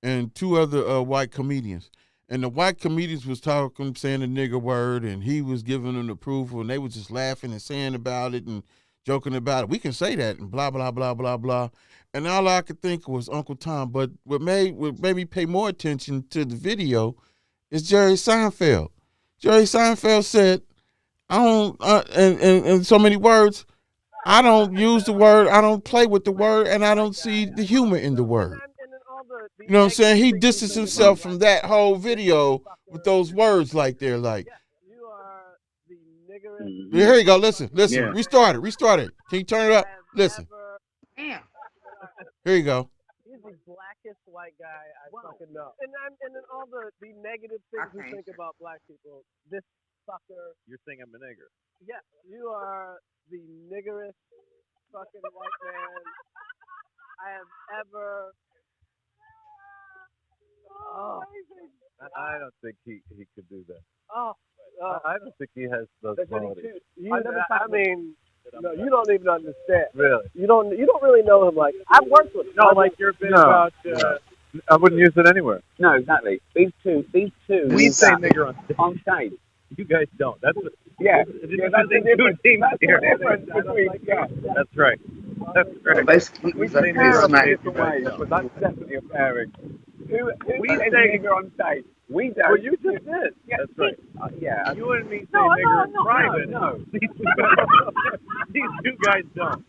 and two other white comedians. And the white comedians was talking, saying the nigger word, and he was giving them approval, and they was just laughing and saying about it and joking about it. We can say that and blah, blah, blah, blah, blah. And all I could think was Uncle Tom. But what made me pay more attention to the video is Jerry Seinfeld. Jerry Seinfeld said, I don't, in so many words, I don't use the word, I don't play with the word, and I don't see the humor in the word. You know what I'm saying? He distanced himself from that whole video with those words like they're like. Here you go. Listen. Yeah. Restart it. Can you turn it up? Listen. Damn. Here you go. He's the blackest white guy I fucking know. And then all the negative things we think about black people. This sucker. You're saying I'm a nigger. Yeah, you are the niggerest fucking white man I have ever. Oh, I don't think he could do that. oh, I don't think he has those qualities. I mean, no, you don't even understand. Really? You don't really know him. Like I've worked with him. No, like your bit about. I wouldn't use it anywhere. No, exactly. These two. We say nigger on stage. You guys don't. That's what. Yeah. That's the difference between. Yeah. That's right. That's right. Basically, We say say different ways, but that's definitely a pairing. Who says nigger on stage? We don't. Well, you just did. Yeah, that's right. Yeah. You and me say nigger in private. No. These two guys don't.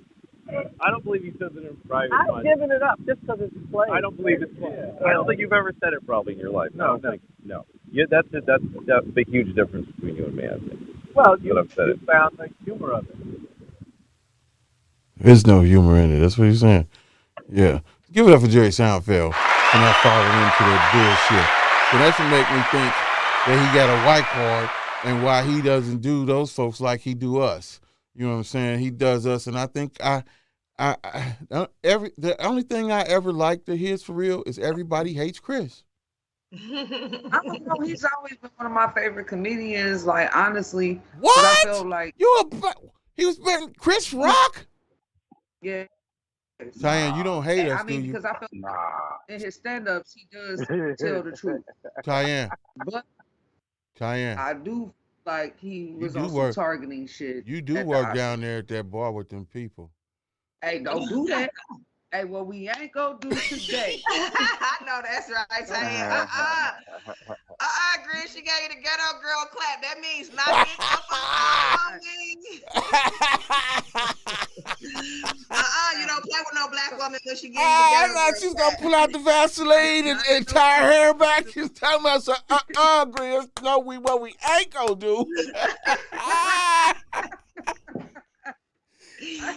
I don't believe he says it in private. I've given it up just because it's played. I don't believe it's played. I don't think you've ever said it probably in your life. No. Yeah, that's a big, huge difference between you and me, I think. Well, you found the humor of it. There's no humor in it. That's what he's saying. Yeah. Give it up for Jerry Seinfeld for not falling into that bullshit. So that should make me think that he got a white card and why he doesn't do those folks like he do us. You know what I'm saying? He does us, and I think the only thing I ever liked of his for real is Everybody Hates Chris. I don't know. He's always been one of my favorite comedians. Like honestly, what? I feel like he was better Chris Rock. Yeah. Diane, you don't hate us, I mean, do you? because I feel in his stand-ups he does tell the truth. Diane. But Diane. I do like he was on some targeting shit. You do work down there at that bar with them people. Hey, don't do that. Hey, what we ain't gonna do today. I know that's right, Diane. Grizz, she gave you the ghetto girl clap. That means not getting up on me. You don't play with no black woman when she gives you the ghetto I thought she was gonna pull out the Vaseline and tie her hair back. She's talking about some Grizz. No, what we ain't gonna do.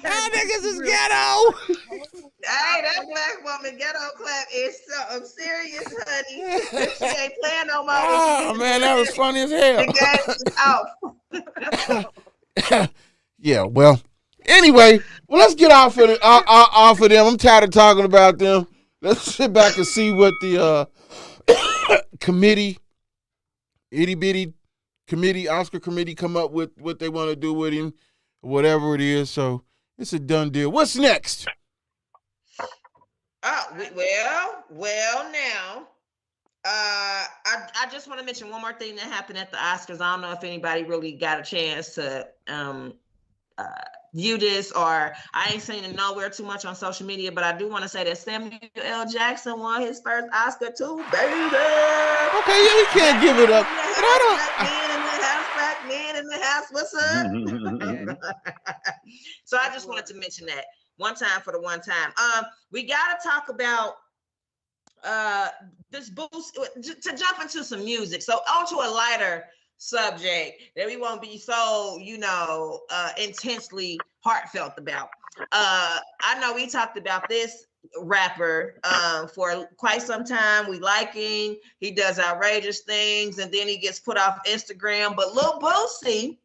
That niggas is ghetto. Hey, that black woman ghetto clap is something serious, honey. She ain't playing no more. Oh man, that was funny as hell. The gas is out. Yeah, well, anyway, let's get off of them. I'm tired of talking about them. Let's sit back and see what the committee, itty bitty committee, Oscar committee, come up with what they want to do with him. Whatever it is, so it's a done deal. What's next? Well, now, I just want to mention one more thing that happened at the Oscars. I don't know if anybody really got a chance to view this, or I ain't seen it nowhere too much on social media, but I do want to say that Samuel L. Jackson won his first Oscar too, baby. Okay, yeah, we can't give it up. But I don't. Black men in the house, what's up? So I just wanted to mention that one time for the one time. We gotta talk about this boost to jump into some music. So onto a lighter subject that we won't be so, intensely heartfelt about. I know we talked about this rapper for quite some time. We like him. He does outrageous things, and then he gets put off Instagram. But Lil Boosie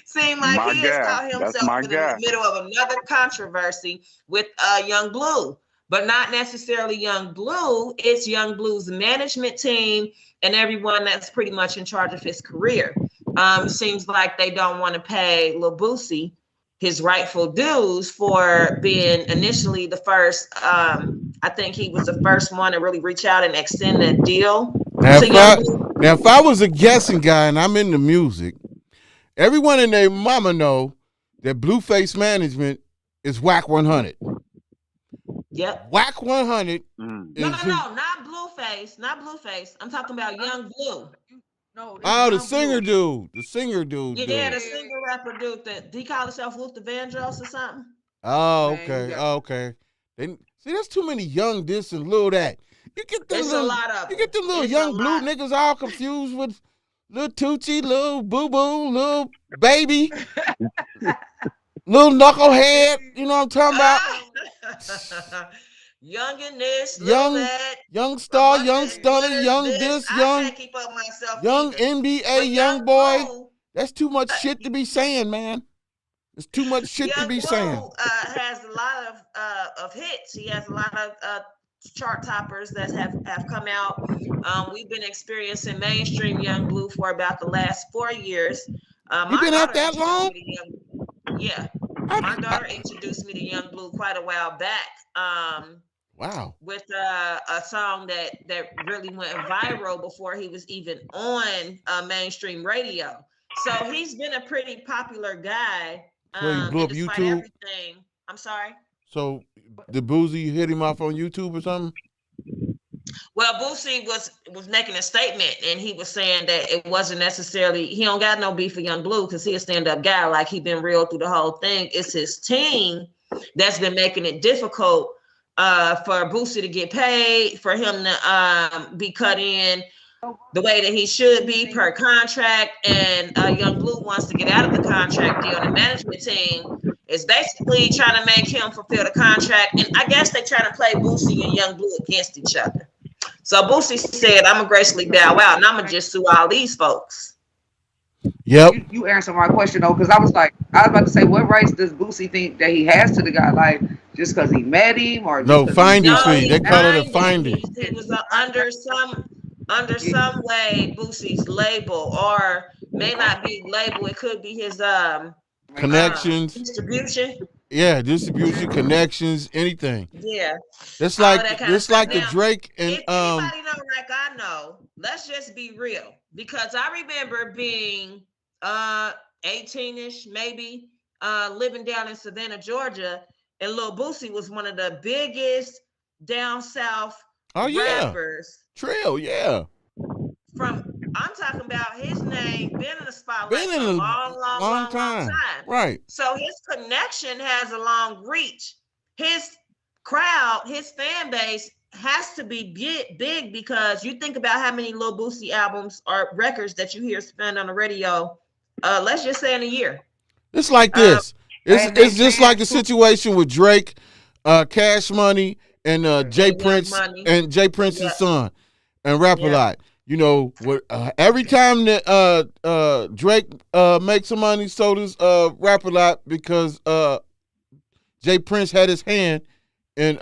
seemed like he has caught himself in the middle of another controversy with Young Blue. But not necessarily Young Blue. It's Young Blue's management team and everyone that's pretty much in charge of his career. Seems like they don't want to pay Lil Boosie his rightful dues for being initially the first. I think he was the first one to really reach out and extend a deal. Now, if I was a guessing guy and I'm into music, everyone and their mama know that Blueface Management is Whack 100. Yep. Whack 100. No, not Blueface. I'm talking about Young Blue. The singer dude. The singer dude. Yeah, the singer rapper dude. Did he call himself Luther Vandross or something? Oh, okay. Okay. See, there's too many young this and little that. You get them little young blue niggas all confused with little Tucci, little Boo Boo, little Baby, little Knucklehead. You know what I'm talking about? Young in this, little young, that, young star, young stunner, glitters young this. this, I young, can't keep up myself young either. NBA, But young boy. Blue, That's too much shit to be saying, man. It's too much shit to Young be Blue saying. has a lot of hits. He has a lot of chart toppers that have come out. We've been experiencing mainstream Young Blue for about the last 4 years. You My been out daughter that introduced long? me to yeah. My daughter introduced me to Young Blue quite a while back. Wow. With a song that really went viral before he was even on mainstream radio. So he's been a pretty popular guy. So he blew up despite YouTube? everything, I'm sorry. So the Boozy hit him off on YouTube or something? Well, Boosie was making a statement, and he was saying that it wasn't necessarily, he don't got no beef for Young Blue because he a stand-up guy, like he been real through the whole thing. It's his team that's been making it difficult for Boosie to get paid, for him to be cut in the way that he should be per contract, and Young Blue wants to get out of the contract deal. The management team is basically trying to make him fulfill the contract, and I guess they're trying to play Boosie and Young Blue against each other. So Boosie said, "I'm gonna gracefully bow out, and I'm gonna just sue all these folks." Yep. You answered my question though, because I was about to say, what rights does Boosie think that he has to the guy? Like, just because he met him, or no finding fee? They call it a finding. finding. He was under some way Boosie's label, or may not be label. It could be his connections, distribution. Yeah, distribution, connections, anything. Yeah, It's all like that kind of it's stuff. like the Now, Drake and if anybody know like I know, let's just be real, because I remember being 18ish, maybe, living down in Savannah, Georgia, and Lil Boosie was one of the biggest down south rappers. Trill, yeah. I'm talking about his name been in the spotlight Been in for a a long time. Right. So his connection has a long reach. His crowd, his fan base has to be big, because you think about how many Lil Boosie albums or records that you hear spin on the radio, let's just say in a year. It's like this. It's just like the situation with Drake, Cash Money, and Jay Prince and Jay Prince's son, and Rap a Lot. You know, every time that Drake makes some money, so does Rap a Lot, because Jay Prince had his hand, and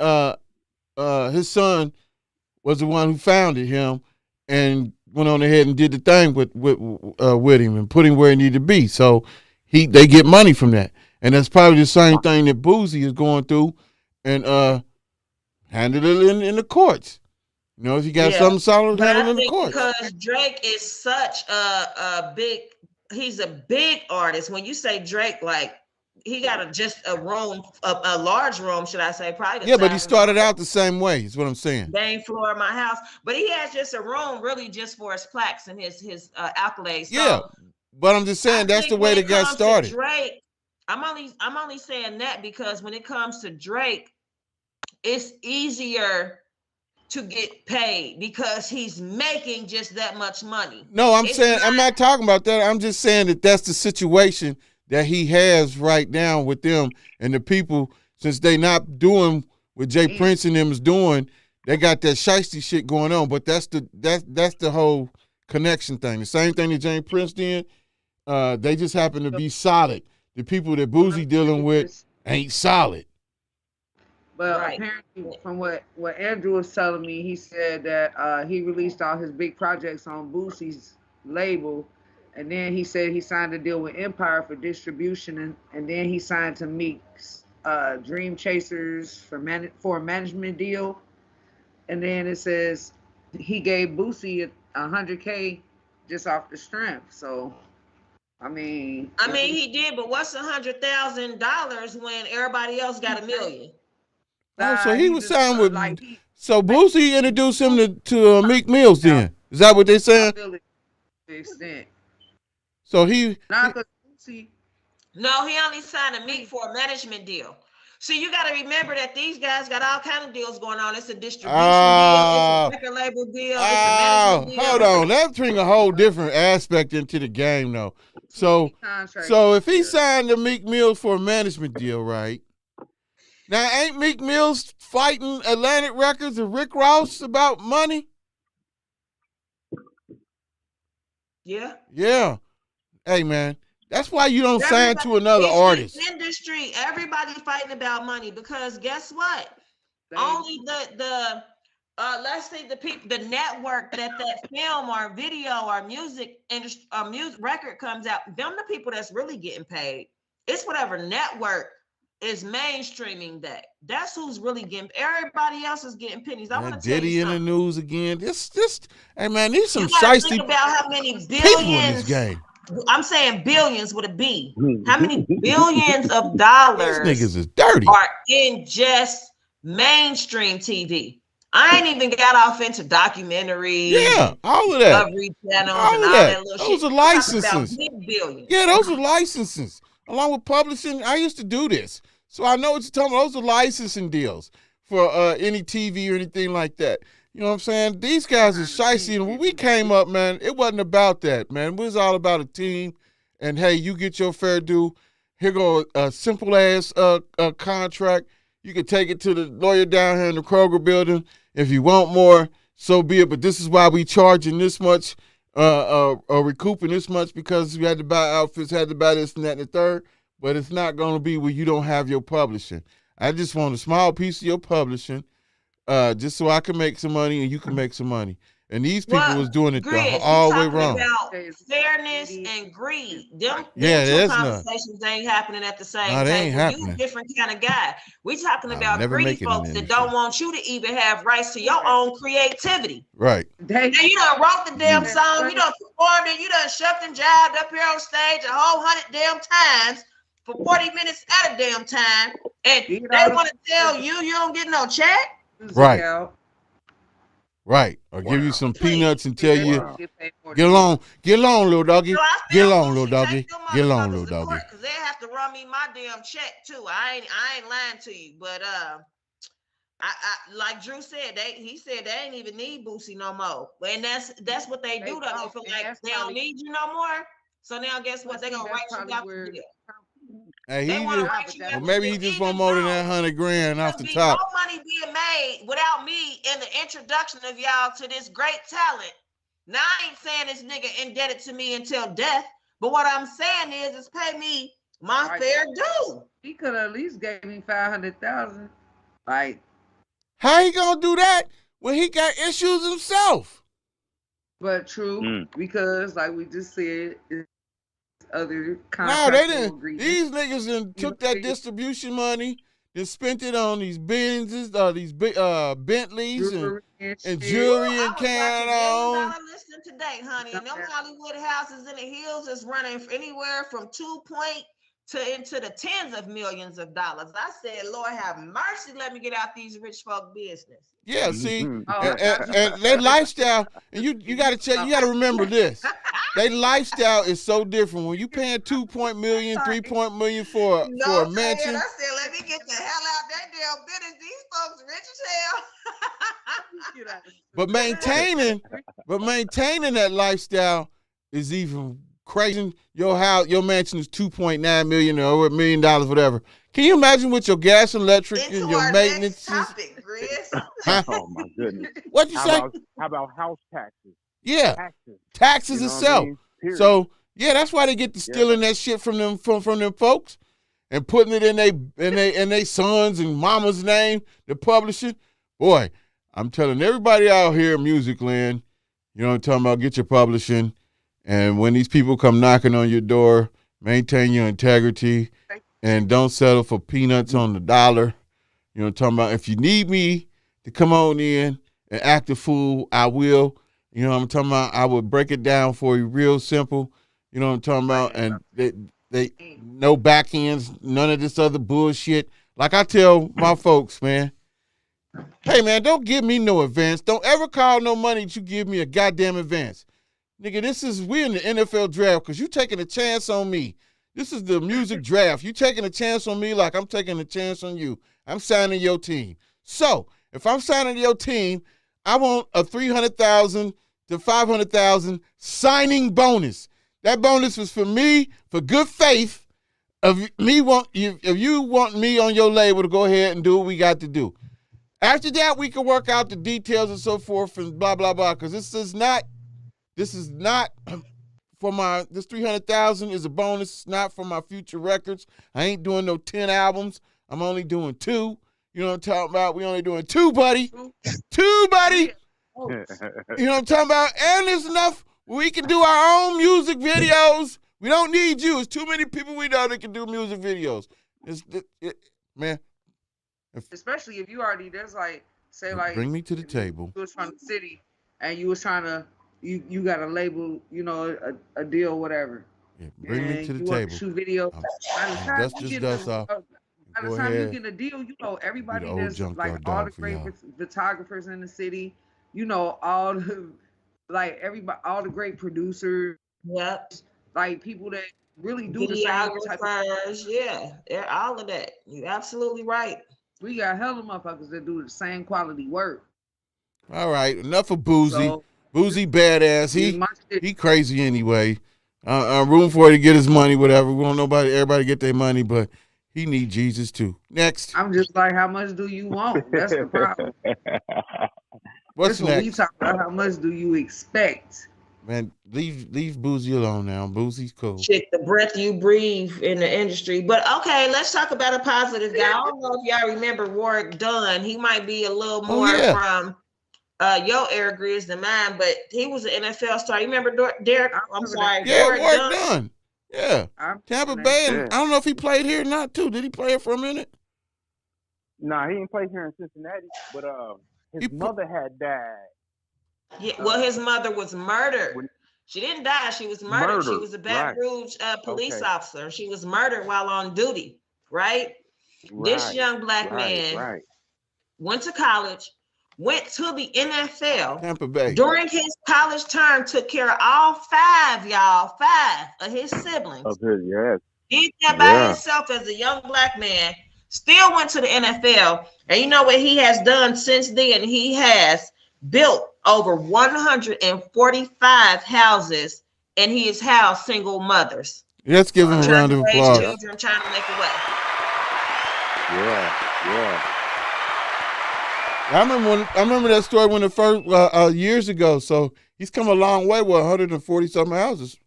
his son was the one who founded him and went on ahead and did the thing with him and put him where he needed to be. So they get money from that, and that's probably the same thing that Boosie is going through, and handle it in the courts. You know, if you got something solid, handle it in the courts. Because Drake is such a big, he's a big artist. When you say Drake, like, he got a large room, should I say, probably. But he started out the same way, is what I'm saying. Main floor of my house, but he has just a room really just for his plaques and his accolades. Yeah, so but I'm just saying that's the way they got started. Drake, I'm only saying that because when it comes to Drake, it's easier to get paid because he's making just that much money. No, I'm not talking about that. I'm just saying that that's the situation that he has right now with them and the people, since they not doing what Jay Prince and them is doing, they got that shiesty shit going on. But that's the whole connection thing. The same thing that Jay Prince did. They just happen to be solid. The people that Boosie dealing with ain't solid. But apparently, from what Andrew was telling me, he said that he released all his big projects on Boosie's label, and then he said he signed a deal with Empire for distribution, and then he signed to Meek's Dream Chasers for a management deal, and then it says he gave Boosie $100K just off the strength. So, I mean, he did, but what's $100,000 when everybody else got $1 million? Oh, so he was signed with. So Boosie introduced him to Meek Mills. Then is that what they saying? To the extent. So he. No, he only signed a Meek for a management deal. See, you got to remember that these guys got all kind of deals going on. It's a distribution deal, it's a record label deal, it's a management deal. Hold on, that brings a whole different aspect into the game, though. So if he signed the Meek Mills for a management deal, right? Now, ain't Meek Mills fighting Atlantic Records and Rick Ross about money? Yeah. Yeah. Hey, man, that's why you don't sign to another artist. It's industry. Everybody fighting about money because guess what? Only the let's say the network that film or video or music industry or music record comes out, them the people that's really getting paid. It's whatever network is mainstreaming that. That's who's really getting. Everybody else is getting pennies. I want to tell Diddy you in the something. news again. This, hey man, these some You gotta shiesty think about how many people in this billions. game. I'm saying billions with a B. How many billions of dollars These niggas is dirty. are in just mainstream TV? I ain't even got off into documentaries. Yeah, all of that. Discovery channels All and of all that. that little Those shit. are licenses. Big billions. Yeah, those are licenses. Along with publishing, I used to do this. So I know what you're talking about. Those are licensing deals for any TV or anything like that. You know what I'm saying? These guys are shicey. And when we came up, man, it wasn't about that, man. It was all about a team. And, hey, you get your fair due. Here go a simple-ass contract. You can take it to the lawyer down here in the Kroger building. If you want more, so be it. But this is why we charging this much, recouping this much, because we had to buy outfits, had to buy this and that and the third. But it's not going to be where you don't have your publishing. I just want a small piece of your publishing, just so I can make some money and you can make some money. And these people was doing it all the way wrong. About fairness and greed. Them yeah, two conversations ain't happening at the same time. They ain't happening. You a different kind of guy. We talking about greedy folks that don't want you to even have rights to your own creativity. Right. Now you done wrote the damn song, you done performed it, you done shuffed and jived up here on stage a whole 100 damn times for 40 minutes at a damn time, and they want to tell you don't get no check? Right. Right. Or give you some peanuts and tell you, get along, little doggy. Get along, little doggy. Get along, little doggy. Because they have to run me my damn check too. I ain't lying to you, but I like Drew said, he said they ain't even need Boosie no more. And that's what they do though. They feel like they don't need you no more. So now guess what? They're gonna write you out the deal. Hey, maybe he just want more than that $100,000 off the top. No money being made without me in the introduction of y'all to this great talent. Now I ain't saying this nigga indebted to me until death, but what I'm saying is pay me my fair due. He could have at least gave me $500,000. Like, how he gonna do that when he got issues himself? But true, because like we just said, other no, they didn't. These niggas then took that distribution money, then spent it on these Benzes, these Bentleys and jewelry and carrying on. Listening today, honey, and them Hollywood houses in the hills is running anywhere from 2 point to into the tens of millions of dollars. I said, Lord have mercy, let me get out these rich folk business. Yeah, see, and their lifestyle, and you got to check. You got to remember this. Their lifestyle is so different. When you paying 2 million, 3 million for a mansion. I said, let me get the hell out that damn business. These folks rich as hell. But maintaining that lifestyle is even crazy. Your house, your mansion is $2.9 million or $1 million, whatever. Can you imagine with your gas and electric and your maintenance? Topic, Grizz. Huh? Oh my goodness. What you say? How about house taxes? Yeah, taxes itself. I mean? So yeah, that's why they get to stealing that shit from them folks and putting it in they sons and mama's name, the publishing. Boy, I'm telling everybody out here in music land, you know what I'm talking about, get your publishing. And when these people come knocking on your door, maintain your integrity and don't settle for peanuts on the dollar. You know what I'm talking about? If you need me to come on in and act a fool, I will. You know what I'm talking about? I will break it down for you real simple. You know what I'm talking about? And they no back ends, none of this other bullshit. Like I tell my folks, man, hey, man, don't give me no advance. Don't ever call no money that you give me a goddamn advance. Nigga, we're in the NFL draft because you taking a chance on me. This is the music draft. You taking a chance on me like I'm taking a chance on you. I'm signing your team. So if I'm signing your team, I want a $300,000 to $500,000 signing bonus. That bonus was for me, for good faith, if you want me on your label to go ahead and do what we got to do. After that, we can work out the details and so forth and blah blah blah. Because this is not for this 300,000 is a bonus. It's not for my future records. I ain't doing no 10 albums. I'm only doing 2. You know what I'm talking about? We only doing 2, buddy. 2, buddy. You know what I'm talking about? And there's enough. We can do our own music videos. We don't need you. It's too many people we know that can do music videos. Man. Especially if you already, there's like, say like. Bring me to the table. You was from the city and you was trying to, you got a label, you know, a deal, whatever. Yeah, bring me to the table. Shoot videos. By the time you get a deal, you know, everybody that's like all the great photographers in the city, you know, all the, like everybody, all the great producers. Yep. Like people that really do the same type of yeah, all of that. You're absolutely right. We got hella motherfuckers that do the same quality work. All right, enough of Boozy. Boozy badass. He crazy anyway. Room for it to get his money, whatever. We want everybody get their money, but he need Jesus too. Next. I'm just like, how much do you want? That's the problem. What's next? We talk about how much do you expect? Man, leave Boozy alone now. Boozy's cool. Shit, the breath you breathe in the industry. But okay, let's talk about a positive guy. I don't know if y'all remember Warwick Dunn. He might be a little more from your era, Grizz, than mine, but he was an NFL star. You remember Derek? I'm sorry. Yeah, Warwick Dunn. Yeah. Tampa Bay. I don't know if he played here or not, too. Did he play here for a minute? Nah, he didn't play here in Cincinnati, but his mother had died. Yeah, well, his mother was murdered. She didn't die. She was murdered. She was a Baton Rouge police officer. She was murdered while on duty, right? This young black man went to college, went to the NFL. Tampa Bay. During his college term, took care of all 5 of his siblings. He did that by himself as a young black man. Still went to the NFL. And you know what he has done since then? He has built over 145 houses, and he has housed single mothers. Let's give him a round of applause. Children trying to make a way. Yeah. I remember that story when the first years ago. So he's come a long way with 140 something houses.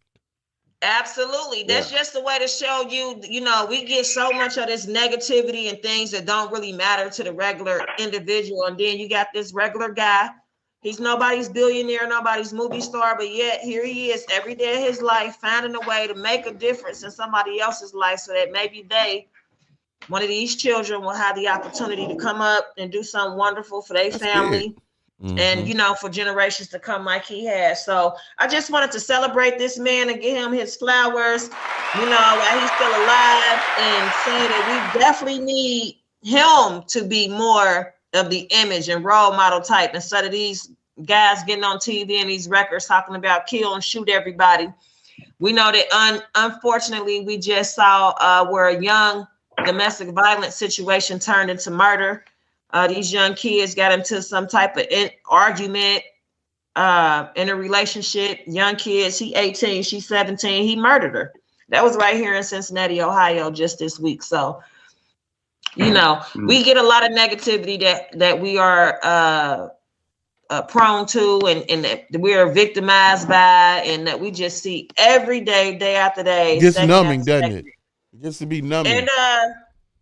Absolutely. That's just the way to show you, you know, we get so much of this negativity and things that don't really matter to the regular individual. And then you got this regular guy. He's nobody's billionaire, nobody's movie star, but yet here he is every day of his life finding a way to make a difference in somebody else's life so that maybe one of these children will have the opportunity to come up and do something wonderful for their family. And, you know, for generations to come like he has. So I just wanted to celebrate this man and give him his flowers, you know, while he's still alive, and say that we definitely need him to be more of the image and role model type instead of these guys getting on TV and these records talking about kill and shoot everybody. We know that unfortunately we just saw where a young domestic violence situation turned into murder. These young kids got into some type of argument in a relationship. Young kids, he 18, she's 17. He murdered her. That was right here in Cincinnati, Ohio, just this week. So, you know, we get a lot of negativity that we are prone to and that we are victimized by, and that we just see every day, day after day. It gets numbing, doesn't it? It gets to be numbing. And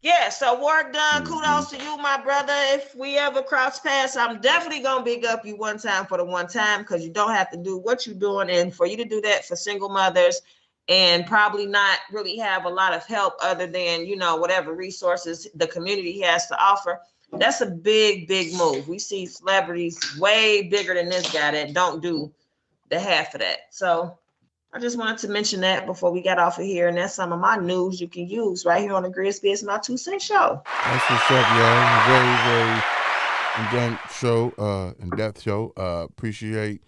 yeah, so Warwick Dunn, kudos to you, my brother. If we ever cross paths, I'm definitely gonna big up you one time for the one time, because you don't have to do what you're doing, and for you to do that for single mothers and probably not really have a lot of help other than, you know, whatever resources the community has to offer. That's a big, big move. We see celebrities way bigger than this guy that don't do the half of that. So I just wanted to mention that before we got off of here, and that's some of my news you can use right here on the GRIZZBIZMY2SENSE show. That's what's up, y'all. Very, very in-depth show. Appreciate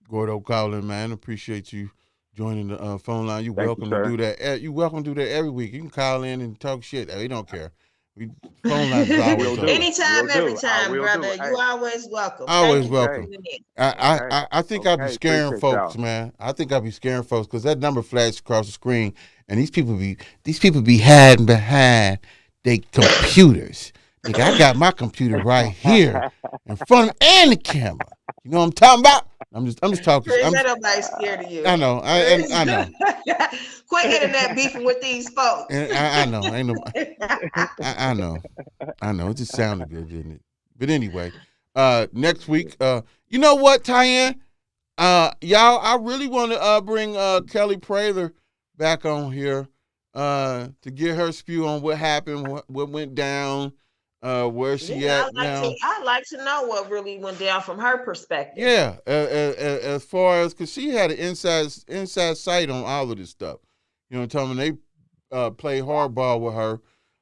Gordo calling, man. Appreciate you joining the phone line. You're welcome to do that. You're welcome to do that every week. You can call in and talk shit. We don't care. Phone lines is always open. Anytime, every time, brother. You always welcome. Always welcome. I think I'll be scaring folks, man. I think I'll be scaring folks because that number flashed across the screen, and these people be hiding behind their computers. Nigga, I got my computer right here in front of and the camera. You know what I'm talking about? I'm just talking. Chris, ain't nobody scared of you. I know. I know. Quit hitting that beefing with these folks. I know. Ain't nobody. I know. It just sounded good, didn't it? But anyway, next week, you know what, Tyann? Y'all, I really want to bring Kelly Prather back on here to get her spew on what happened, what went down. Where she at now? I'd like to know what really went down from her perspective. Yeah, as far as because she had an inside sight on all of this stuff. You know what I'm talking about? They play hardball with her,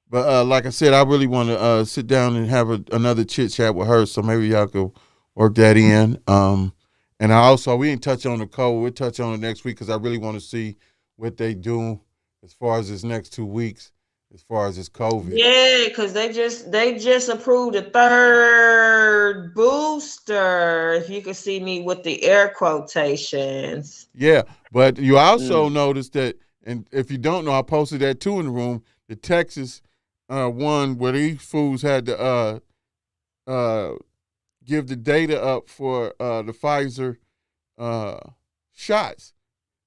but like I said, I really want to sit down and have another chit chat with her. So maybe y'all could work that in. And we didn't touch on the code. We'll touch on it next week because I really want to see what they do as far as this next 2 weeks. As far as this COVID. Yeah, because they just approved a third booster. If you could see me with the air quotations. Yeah, but you also noticed that, and if you don't know, I posted that too in the room, the Texas one where these fools had to give the data up for the Pfizer shots.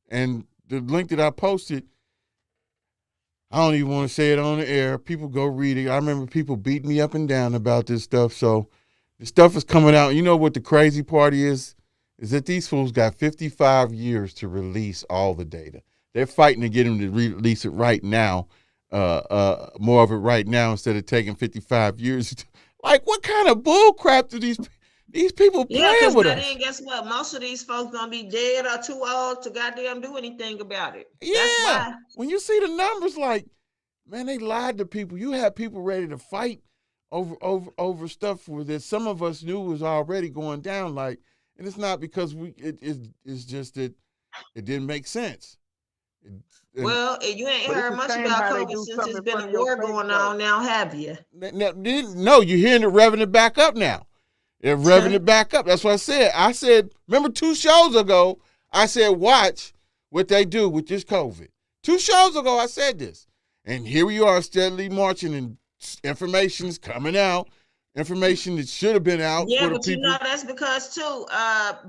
And the link that I posted, I don't even want to say it on the air. People go read it. I remember people beating me up and down about this stuff. So the stuff is coming out. You know what the crazy part is that these fools got 55 years to release all the data. They're fighting to get them to release it right now, more of it right now instead of taking 55 years. Like, what kind of bull crap do these people playing with us? Then guess what? Most of these folks gonna be dead or too old to goddamn do anything about it. Yeah. That's why. When you see the numbers, like, man, they lied to people. You have people ready to fight over stuff that some of us knew was already going down. Like, and it's not because it's just that it didn't make sense. Well, you ain't heard much about COVID since it's been a war going on now, have you? No, you're hearing it revving it back up now. They're revving it back up. That's what I said. I said, remember 2 shows ago, I said, watch what they do with this COVID. 2 shows ago, I said this. And here we are steadily marching, and information's coming out. Information that should have been out for the people. You know, that's because, too,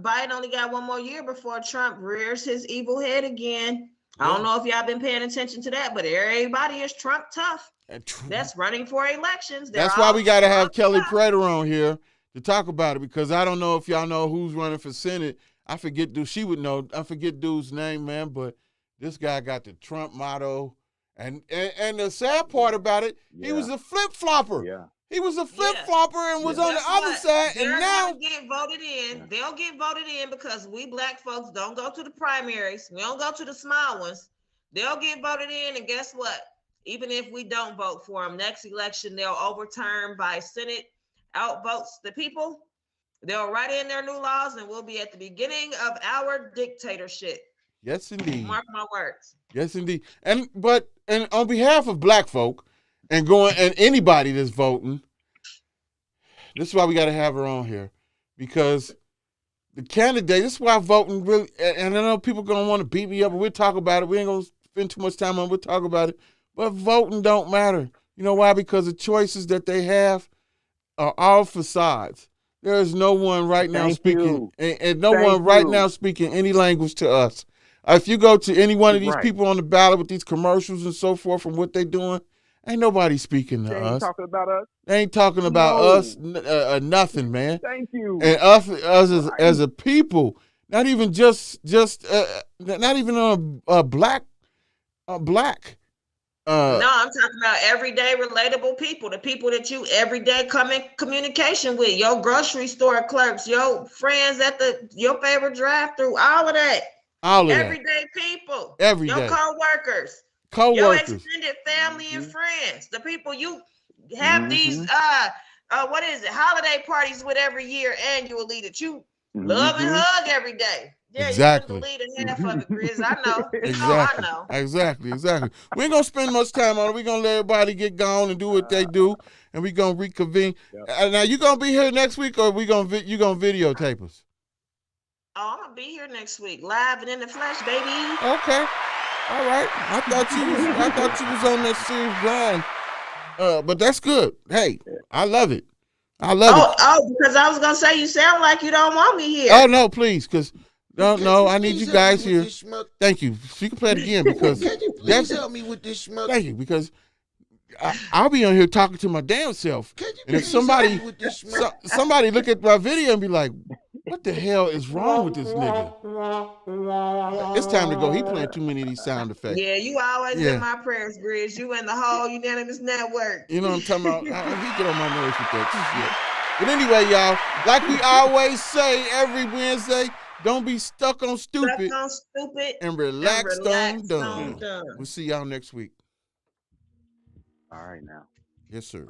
Biden only got 1 more year before Trump rears his evil head again. I don't know if y'all been paying attention to that, but everybody is Trump tough. That's running for elections. That's why we got to have Kelly Prather on here to talk about it, because I don't know if y'all know who's running for Senate. I forget dude's name, man, but this guy got the Trump motto. And the sad part about it, he was a flip-flopper. Yeah. He was a flip-flopper and was on the other side. And now get voted in. They'll get voted in because we black folks don't go to the primaries. We don't go to the small ones. They'll get voted in, and guess what? Even if we don't vote for them, next election, they'll overturn by Senate outvotes the people. They'll write in their new laws, and we'll be at the beginning of our dictatorship. Yes, indeed. Mark my words. Yes, indeed. And on behalf of black folk and anybody that's voting, this is why we got to have her on here, because the candidate, this is why voting really, and I know people going to want to beat me up, but we'll talk about it. We ain't going to spend too much time on it. We'll talk about it. But voting don't matter. You know why? Because the choices that they have are all facades. There is no one right now speaking, and no one right now speaking any language to us. If you go to any one of these people on the ballot with these commercials and so forth and what they're doing, ain't nobody speaking to us. They ain't talking about us. They ain't talking about us, nothing, man. Thank you. And us as a people, not even not even on a black. No, I'm talking about everyday relatable people, the people that you every day come in communication with, your grocery store clerks, your friends at your favorite drive-through, all of that. Everyday people. Every day. Your co-workers. Your extended family and friends. The people you have these holiday parties with every year annually that you love and hug every day. Yeah, Exactly. you couldn't believe half of it, Grizz. I know. Exactly. I know. Exactly. We ain't gonna spend much time on it. We're gonna let everybody get gone and do what they do, and we're gonna reconvene. Now you gonna be here next week, or you gonna videotape us? Oh, I'm gonna be here next week, live and in the flesh, baby. Okay. All right. I thought you was on that serious grind. But that's good. Hey, I love it. I love it. Oh, because I was gonna say you sound like you don't want me here. Oh no, please, because no, I need you guys here. Thank you. So you can play it again because can you please help me with this schmuck? Thank you, because I'll be on here talking to my damn self. And if somebody look at my video and be like, what the hell is wrong with this nigga? It's time to go. He playing too many of these sound effects. Yeah, you always in my prayers, Grizz. You and the whole Unanimous Network. You know what I'm talking about? He get on my nerves with that shit. But anyway, y'all, like we always say every Wednesday, don't be stuck on stupid, and relax on dumb. We'll see y'all next week. All right now. Yes, sir.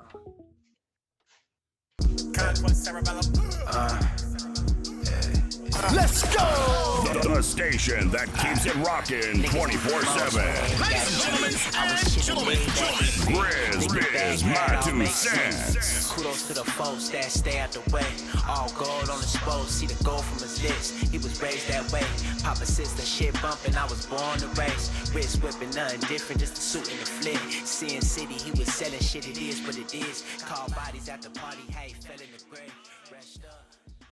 Let's go! The station that keeps it rocking 24/7. Grizz my 2 cents. Kudos to the folks that stay out the way. All gold on the spose, see the gold from his lips. He was raised that way. Papa sister shit bumping, I was born to race. Wrist whipping, nothing different, just a suit and a flip. Sin City, he was selling shit, it is what it is. Call bodies at the party, hey, fell in the grave. Rest up.